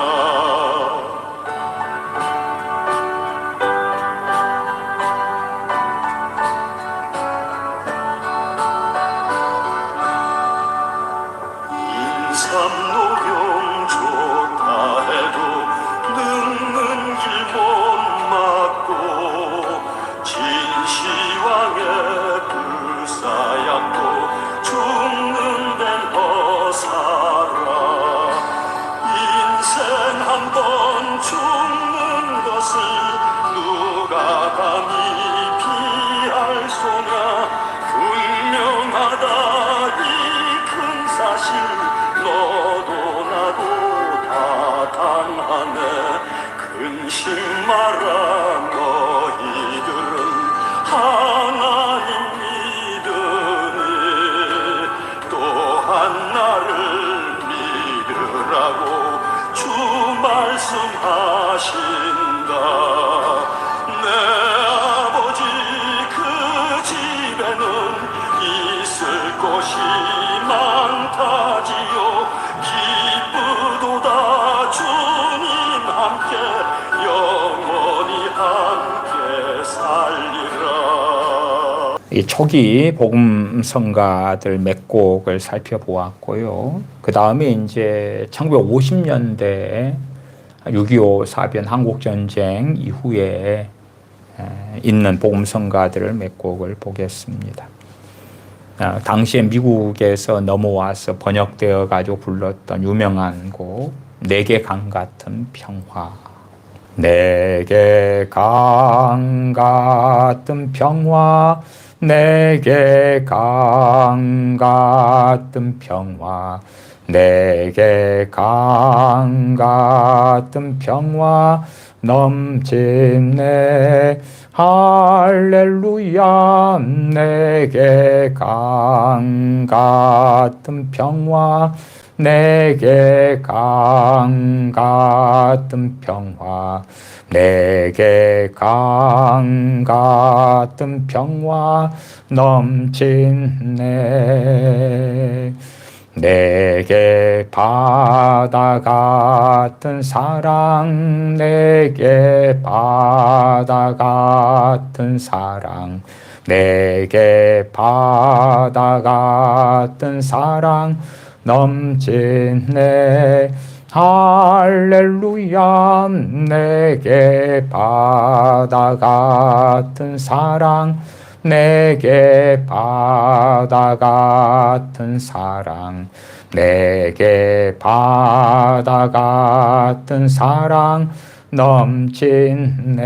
인삼노경 좋다 해도 늙는 길 못 막고 진시황의 불사약도 죽는 데는 허사로 근심 마라 너희들은 하나님 믿으니 또한 나를 믿으라고 주 말씀하신다. 내 아버지 그 집에는 있을 곳이 많다지요. 기쁘도다 주님 함께 영원히 함께 살리라. 이 초기 복음 성가들 몇 곡을 살펴보았고요. 그 다음에 이제 1950년대 6.25 사변 한국전쟁 이후에 있는 복음 성가들을 몇 곡을 보겠습니다. 당시에 미국에서 넘어와서 번역되어 가지고 불렀던 유명한 곡 내게 강 같은 평화. 내게 강 같은 평화, 내게 강 같은 평화, 내게 강 같은 평화 넘치네. 할렐루야. 내게 강 같은 평화, 내게 강 같은 평화, 내게 강 같은 평화 넘치네. 내게 바다 같은 사랑, 내게 바다 같은 사랑, 내게 바다 같은 사랑 넘치네. 할렐루야. 내게 바다 같은 사랑, 내게 바다 같은 사랑, 내게 바다 같은 사랑 넘치네.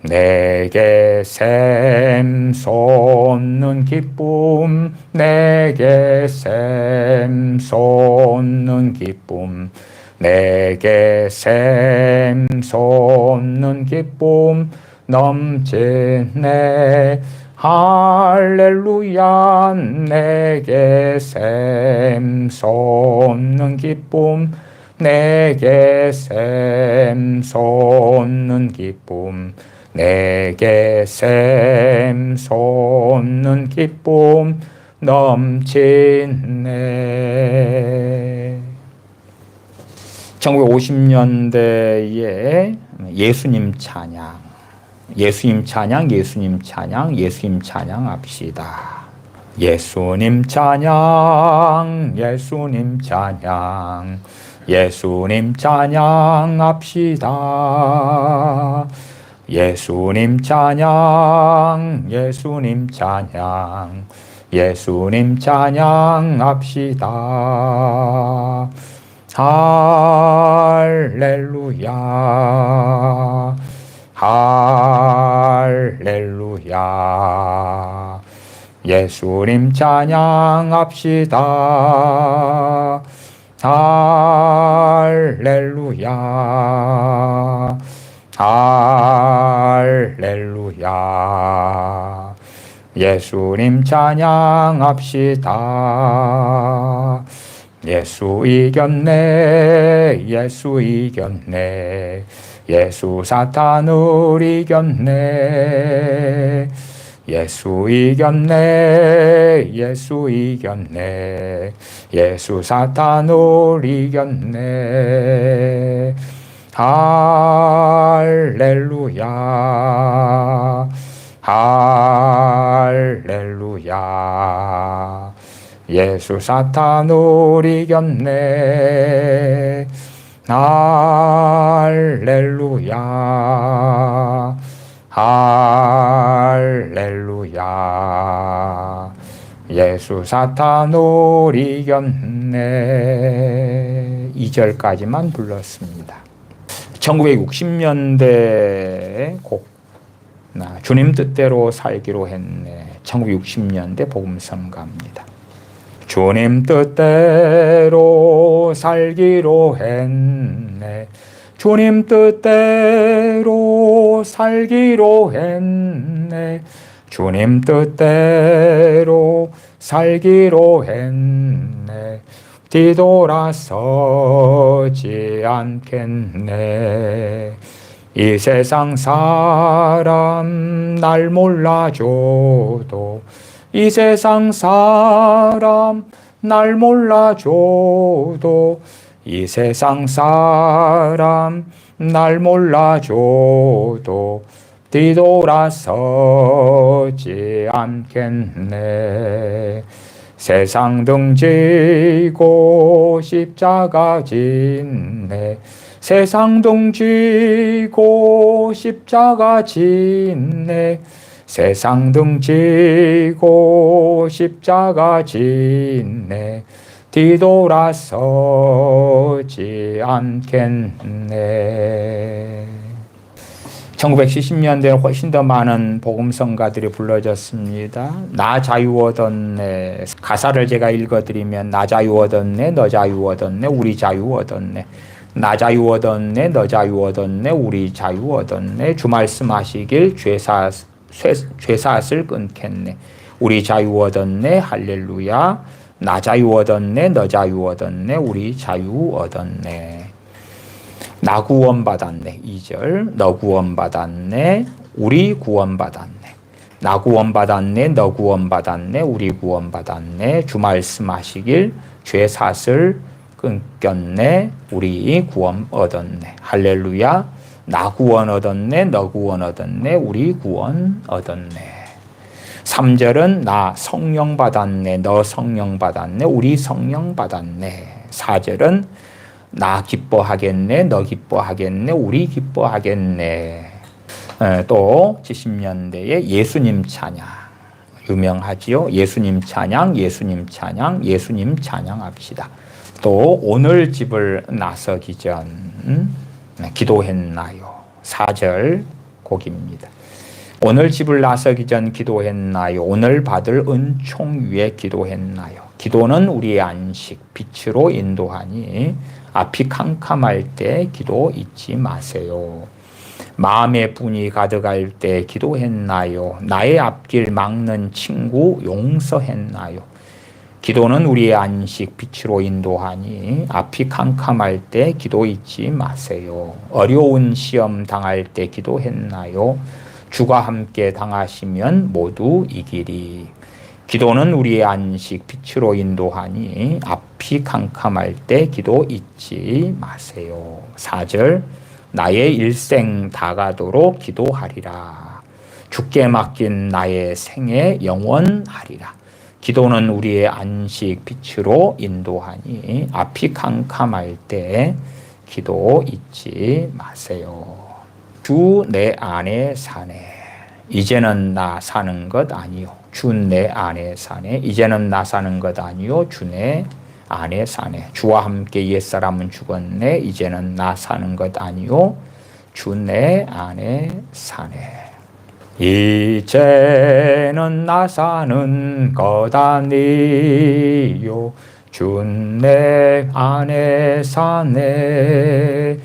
내게 샘 솟는 기쁨, 내게 샘 솟는 기쁨, 내게 샘 솟는 기쁨 넘치네. 할렐루야. 내게 샘 솟는 기쁨, 내게 샘 솟는 기쁨, 내게 샘 솟는 기쁨 넘치네. 1950년대에 예수님 찬양, 예수님 찬양, 예수님 찬양, 예수님 찬양 합시다. 예수님 찬양, 예수님 찬양, 예수님 찬양 합시다. 예수님 찬양, 예수님 찬양, 예수님 찬양 합시다. 할렐루야, 할렐루야. 예수님 찬양합시다. 할렐루야, 할렐루야. 예수님 찬양합시다. 예수 이겼네, 예수 이겼네, 예수 사탄을 이겼네, 예수 이겼네, 예수 이겼네, 예수 사탄을 이겼네. 할렐루야, 할렐루야. 예수 사탄을 이겼네. 할렐루야, 할렐루야. 예수 사탄을 이겼네. 2절까지만 불렀습니다. 1960년대 곡 주님 뜻대로 살기로 했네. 1960년대 복음성가입니다. 주님 뜻대로 살기로 했네. 주님 뜻대로 살기로 했네. 주님 뜻대로 살기로 했네. 뒤돌아서지 않겠네. 이 세상 사람 날 몰라줘도, 이 세상 사람 날 몰라줘도, 이 세상 사람 날 몰라줘도 뒤돌아서지 않겠네. 세상 등지고 십자가 짓네. 세상 등지고 십자가 짓네. 세상 등지고 십자가 짓네. 뒤돌아서지 않겠네. 1970년대에는 훨씬 더 많은 복음성가들이 불러졌습니다. 나 자유 얻었네. 가사를 제가 읽어드리면 나 자유 얻었네, 너 자유 얻었네, 우리 자유 얻었네. 나 자유 얻었네, 너 자유 얻었네, 우리 자유 얻었네. 주 말씀하시길 죄사슬 끊겠네. 우리 자유 얻었네, 할렐루야. 나 자유 얻었네, 너 자유 얻었네, 우리 자유 얻었네. 나 구원받았네. 2절. 너 구원받았네, 우리 구원받았네. 나 구원받았네, 너 구원받았네, 우리 구원받았네. 주 말씀하시길 죄사슬 끊겼네, 우리 구원 얻었네. 할렐루야. 나 구원 얻었네, 너 구원 얻었네, 우리 구원 얻었네. 3절은 나 성령 받았네, 너 성령 받았네, 우리 성령 받았네. 4절은 나 기뻐하겠네, 너 기뻐하겠네, 우리 기뻐하겠네. 또 70년대에 예수님 찬양 유명하지요. 예수님 찬양, 예수님 찬양, 예수님 찬양합시다. 또 오늘 집을 나서기 전 기도했나요? 4절 곡입니다. 오늘 집을 나서기 전 기도했나요? 오늘 받을 은총 위에 기도했나요? 기도는 우리의 안식, 빛으로 인도하니 앞이 캄캄할 때 기도 잊지 마세요. 마음의 분이 가득할 때 기도했나요? 나의 앞길 막는 친구 용서했나요? 기도는 우리의 안식, 빛으로 인도하니 앞이 캄캄할 때 기도 잊지 마세요. 어려운 시험 당할 때 기도했나요? 주가 함께 당하시면 모두 이기리. 기도는 우리의 안식, 빛으로 인도하니 앞이 캄캄할 때 기도 잊지 마세요. 4절. 나의 일생 다 가도록 기도하리라. 주께 맡긴 나의 생애 영원하리라. 기도는 우리의 안식, 빛으로 인도하니 앞이 캄캄할 때 기도 잊지 마세요. 주 내 안에 사네. 이제는 나 사는 것 아니요. 주 내 안에 사네. 이제는 나 사는 것 아니요. 주 내 안에 사네. 주와 함께 옛사람은 죽었네. 이제는 나 사는 것 아니요. 주 내 안에 사네. 이제는 나 사는 것 아니요. 주 내 안에 사네.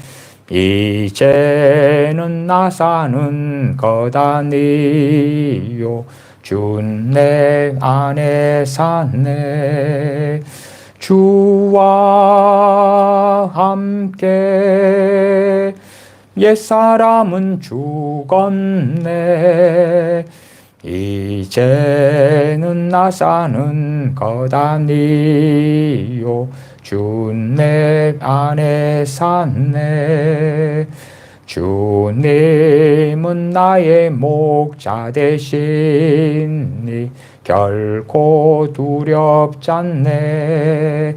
이제는 나 사는 것 아니요. 주 내 안에 사네. 주와 함께 옛사람은 죽었네. 이제는 나 사는 것 아니요. 주 내 안에 사네. 주님은 나의 목자 되시니 결코 두렵지 않네.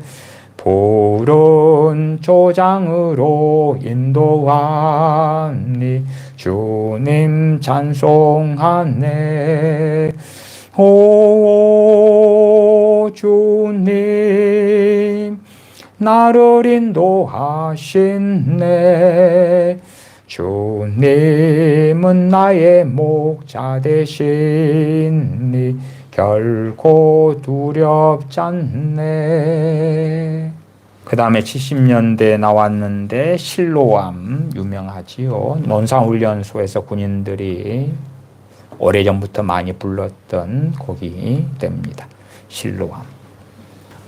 푸른 조장으로 인도하니 주님 찬송하네. 오 주님 나를 인도하시네. 주님은 나의 목자 되시니 결코 두렵지 않네. 그 다음에 70년대에 나왔는데 실로암 유명하지요. 논산훈련소에서 군인들이 오래전부터 많이 불렀던 곡이 됩니다. 실로암.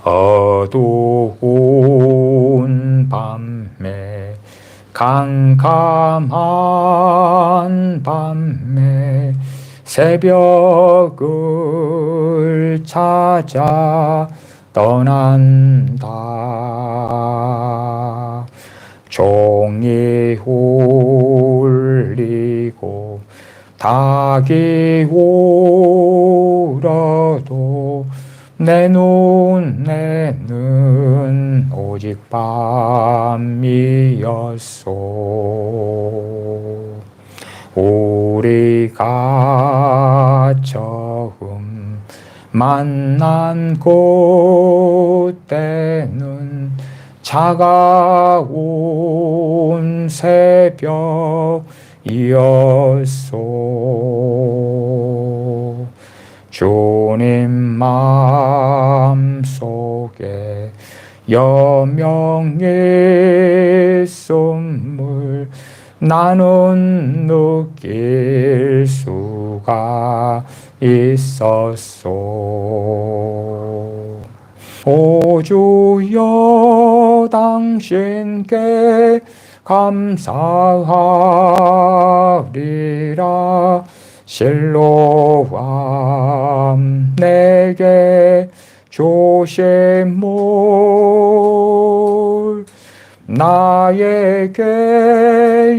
어두운 밤에 캄캄한 밤에 새벽을 찾아 떠난다. 종이 울리고 닭이 울어도 내 눈에는 오직 밤이었소. 우리가 처음 만난 그때는 차가운 새벽이었소. 주님 마음속에 여명의 선물 나는 느낄 수가 있었소. 오 주여 당신께 감사하리라. 실로암 내게 주심물 나에게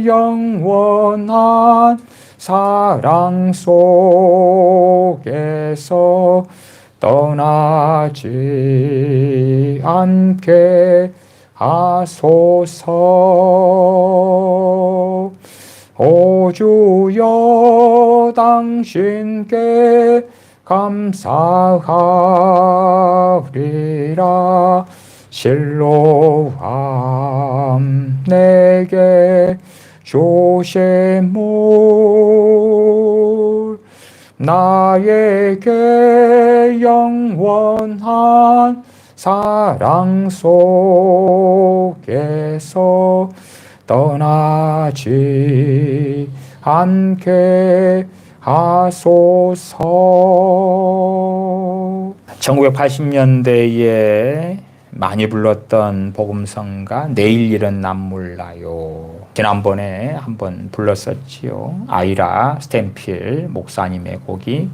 영원한 사랑 속에서 떠나지 않게 하소서. 오 주여 당신께 감사하리라. 실로암 내게 주심물 나에게 영원한 사랑 속에서 떠나지 않게 하소서. 1980년대에 많이 불렀던 복음성가 내일 일은 난 몰라요. 지난번에 한번 불렀었지요. 아이라 스탠필 목사님의 곡이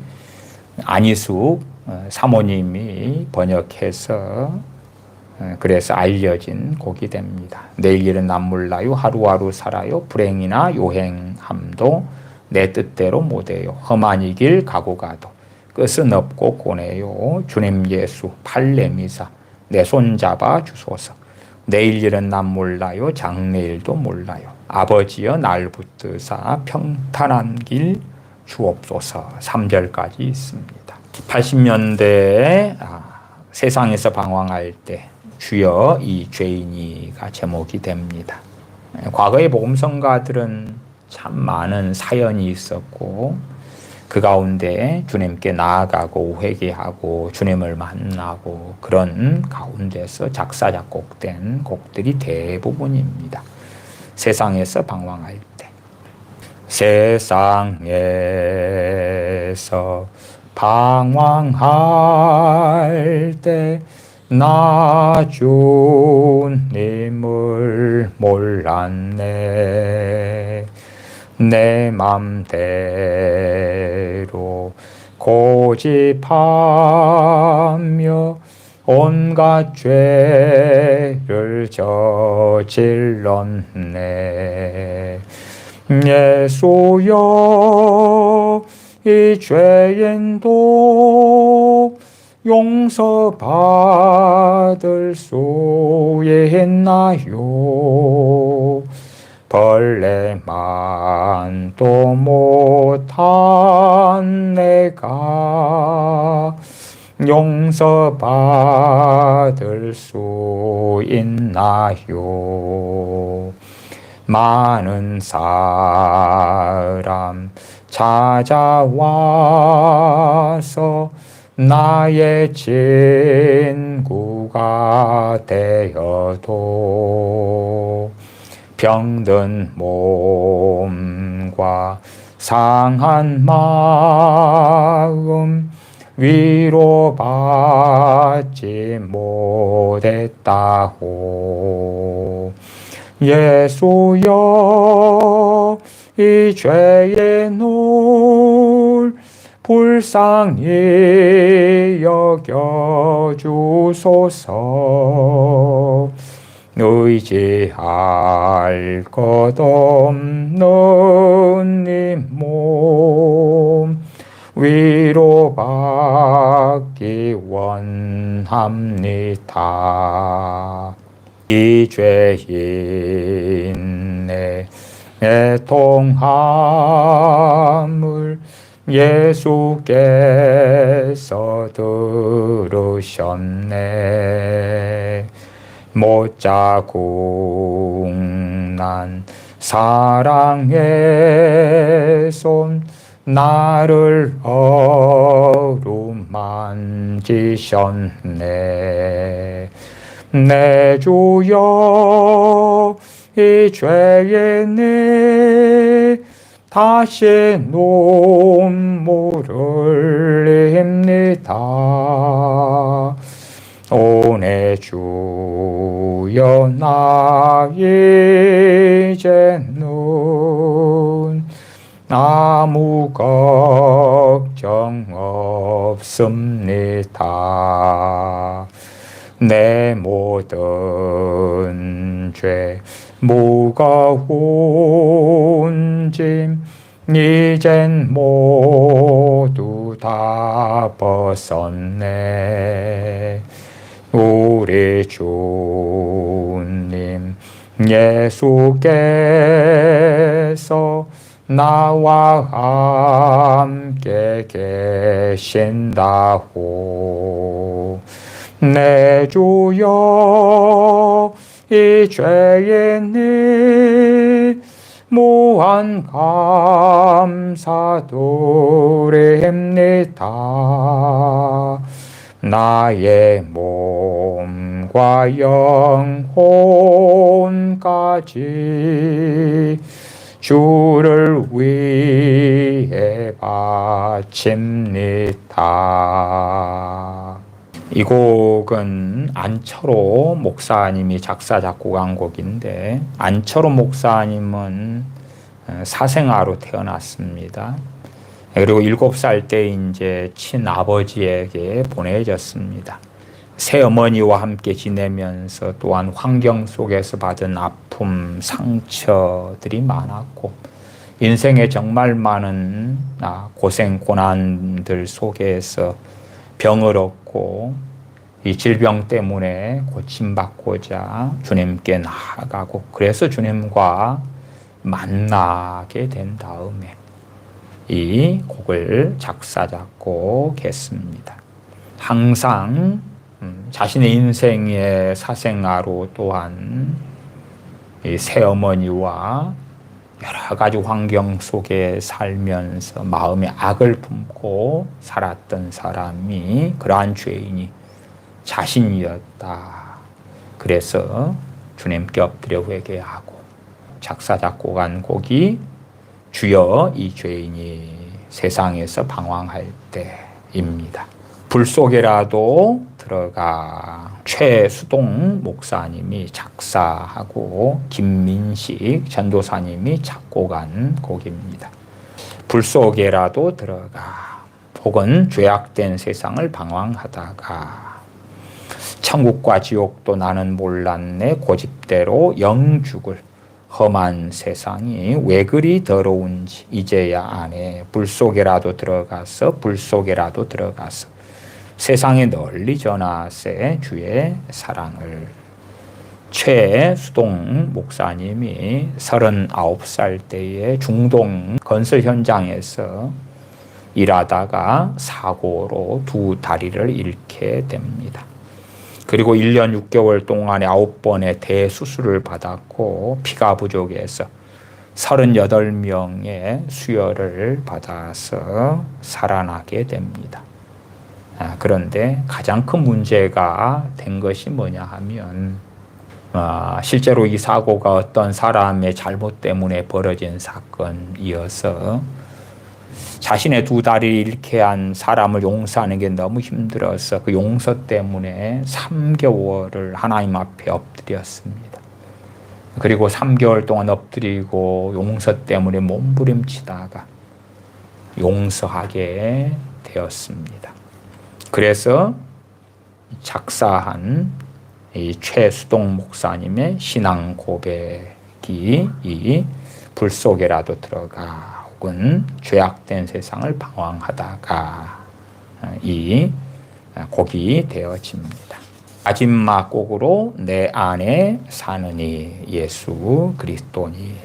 안희숙 사모님이 번역해서 그래서 알려진 곡이 됩니다. 내일 일은 난 몰라요. 하루하루 살아요. 불행이나 요행함도 내 뜻대로 못해요. 험한 이 길 가고 가도 끝은 없고 고네요. 주님 예수 팔 내미사 내 손 잡아 주소서. 내일 일은 난 몰라요. 장래일도 몰라요. 아버지여 날 붙드사 평탄한 길 주옵소서. 3절까지 있습니다. 80년대에 세상에서 방황할 때 주여 이 죄인이가 제목이 됩니다. 과거의 복음성가들은 참 많은 사연이 있었고 그 가운데 주님께 나아가고 회개하고 주님을 만나고 그런 가운데서 작사 작곡된 곡들이 대부분입니다. 세상에서 방황할 때 세상에서 방황할 때 나 주님을 몰랐네. 내 맘대로 고집하며 온갖 죄를 저질렀네. 예수여 이 죄인도 용서받을 수 있나요? 벌레만도 못한 내가 용서받을 수 있나요? 많은 사람 찾아와서 나의 친구가 되어도 병든 몸과 상한 마음 위로받지 못했다고. 예수여, 이 죄의 놀 불쌍히 여겨주소서. 의지할 것 없는 이 몸 위로받기 원합니다. 이 죄인의 애통함을 예수께서 들으셨네. 못자국 난 사랑의 손 나를 어루만지셨네. 내 주여, 이 죄에 내 다시 눈물을 흘립니다. 오 내 주여, 나 이제는 아무 걱정 없습니다. 내 모든 죄 무거운 짐 이젠 모두 다 벗었네. 우리 주님 예수께서 나와 함께 계신다고. 내 주여, 이 죄에 내 무한 감사드립니다. 나의 몸과 영혼까지 주를 위해 바칩니다. 이 곡은 안철호 목사님이 작사 작곡한 곡인데, 안철호 목사님은 사생아로 태어났습니다. 그리고 7살 때 이제 친아버지에게 보내졌습니다. 새어머니와 함께 지내면서 또한 환경 속에서 받은 아픔, 상처들이 많았고, 인생에 정말 많은 고생, 고난들 속에서 병을 얻고 이 질병 때문에 고침받고자 주님께 나아가고, 그래서 주님과 만나게 된 다음에 이 곡을 작사 작곡했습니다. 항상 자신의 인생의 사생아로 또한 이 새어머니와 여러 가지 환경 속에 살면서 마음에 악을 품고 살았던 사람이, 그러한 죄인이 자신이었다. 그래서 주님께 엎드려 회개하고 작사 작곡한 곡이 주여, 이 죄인이 세상에서 방황할 때입니다. 불 속에라도 들어가, 최수동 목사님이 작사하고 김민식 전도사님이 작곡한 곡입니다. 불 속에라도 들어가, 혹은 죄악된 세상을 방황하다가 천국과 지옥도 나는 몰랐네, 고집대로 영죽을 험한 세상이 왜 그리 더러운지 이제야 아네. 불 속에라도 들어가서, 불 속에라도 들어가서 세상에 널리 전하세 주의 사랑을. 최수동 목사님이 39살 때에 중동 건설 현장에서 일하다가 사고로 두 다리를 잃게 됩니다. 그리고 1년 6개월 동안에 9번의 대수술을 받았고, 피가 부족해서 38명의 수혈을 받아서 살아나게 됩니다. 그런데 가장 큰 문제가 된 것이 뭐냐 하면 실제로 이 사고가 어떤 사람의 잘못 때문에 벌어진 사건이어서 자신의 두 다리를 잃게 한 사람을 용서하는 게 너무 힘들어서 그 용서 때문에 3개월을 하나님 앞에 엎드렸습니다. 그리고 3개월 동안 엎드리고 용서 때문에 몸부림치다가 용서하게 되었습니다. 그래서 작사한 이 최수동 목사님의 신앙 고백이 이 불 속에라도 들어가 혹은 죄악된 세상을 방황하다가 이 곡이 되어집니다. 마지막 곡으로 내 안에 사느니 예수 그리스도니.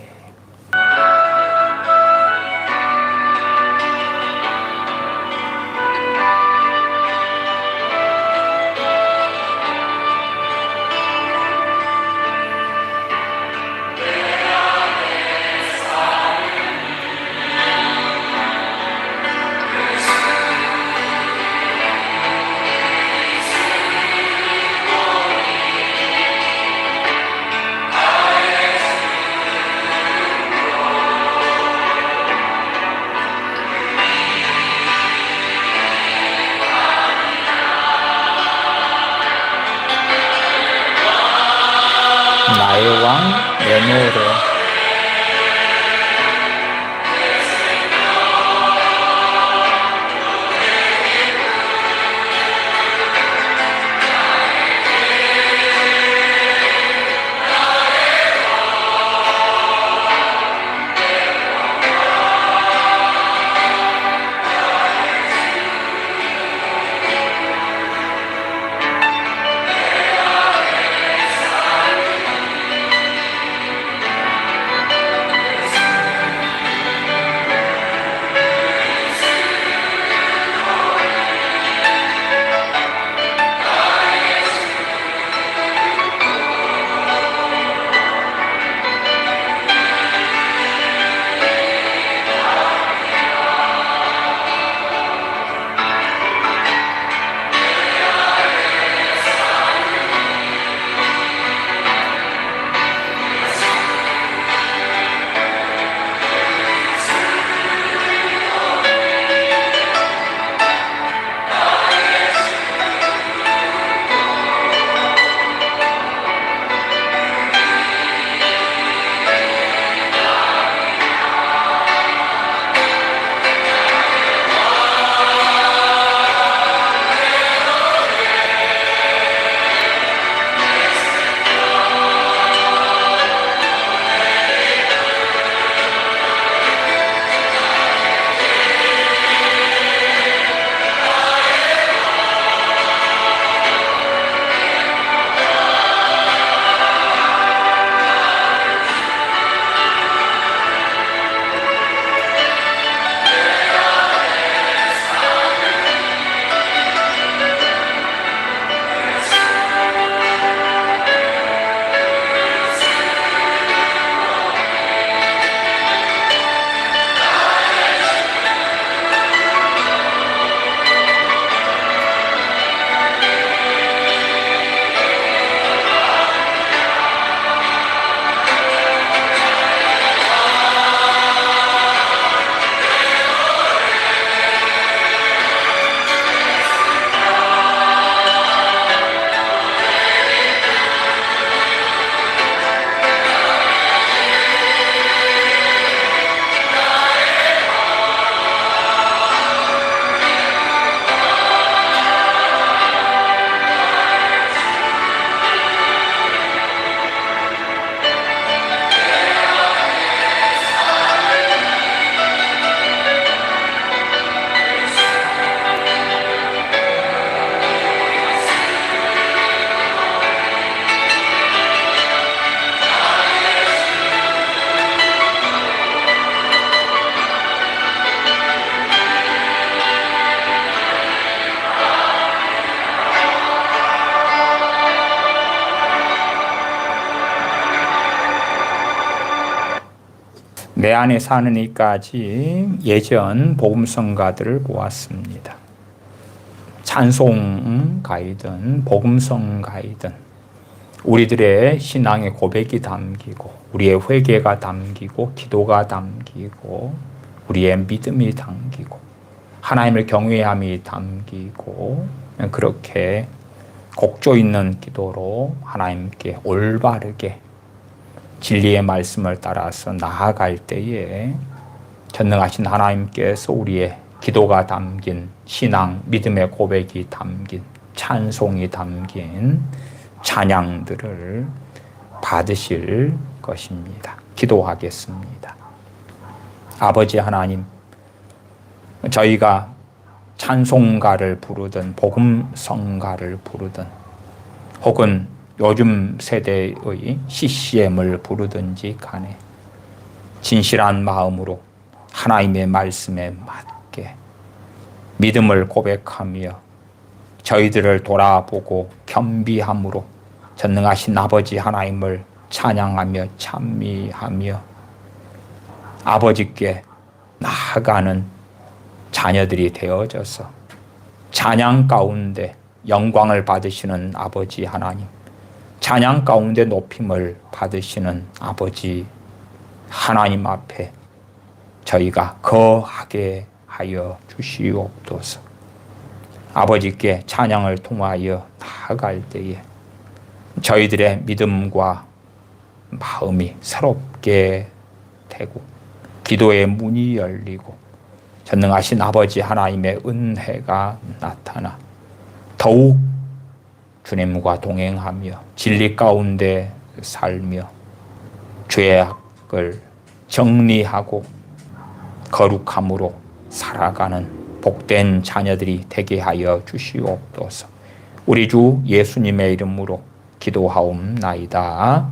나의 왕, 내 노래. 내 안에 사는 이까지 예전 복음성가들을 보았습니다. 찬송가이든 복음성가이든 우리들의 신앙의 고백이 담기고 우리의 회개가 담기고 기도가 담기고 우리의 믿음이 담기고 하나님을 경외함이 담기고 그렇게 곡조 있는 기도로 하나님께 올바르게 진리의 말씀을 따라서 나아갈 때에 전능하신 하나님께서 우리의 기도가 담긴 신앙, 믿음의 고백이 담긴 찬송이 담긴 찬양들을 받으실 것입니다. 기도하겠습니다. 아버지 하나님, 저희가 찬송가를 부르든 복음성가를 부르든 혹은 요즘 세대의 CCM을 부르든지 간에 진실한 마음으로 하나님의 말씀에 맞게 믿음을 고백하며 저희들을 돌아보고 겸비함으로 전능하신 아버지 하나님을 찬양하며 찬미하며 아버지께 나아가는 자녀들이 되어져서 찬양 가운데 영광을 받으시는 아버지 하나님, 찬양 가운데 높임을 받으시는 아버지 하나님 앞에 저희가 거하게 하여 주시옵소서. 아버지께 찬양을 통하여 나아갈 때에 저희들의 믿음과 마음이 새롭게 되고 기도의 문이 열리고 전능하신 아버지 하나님의 은혜가 나타나 더욱 주님과 동행하며 진리 가운데 살며 죄악을 정리하고 거룩함으로 살아가는 복된 자녀들이 되게 하여 주시옵소서. 우리 주 예수님의 이름으로 기도하옵나이다.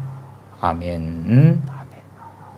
아멘.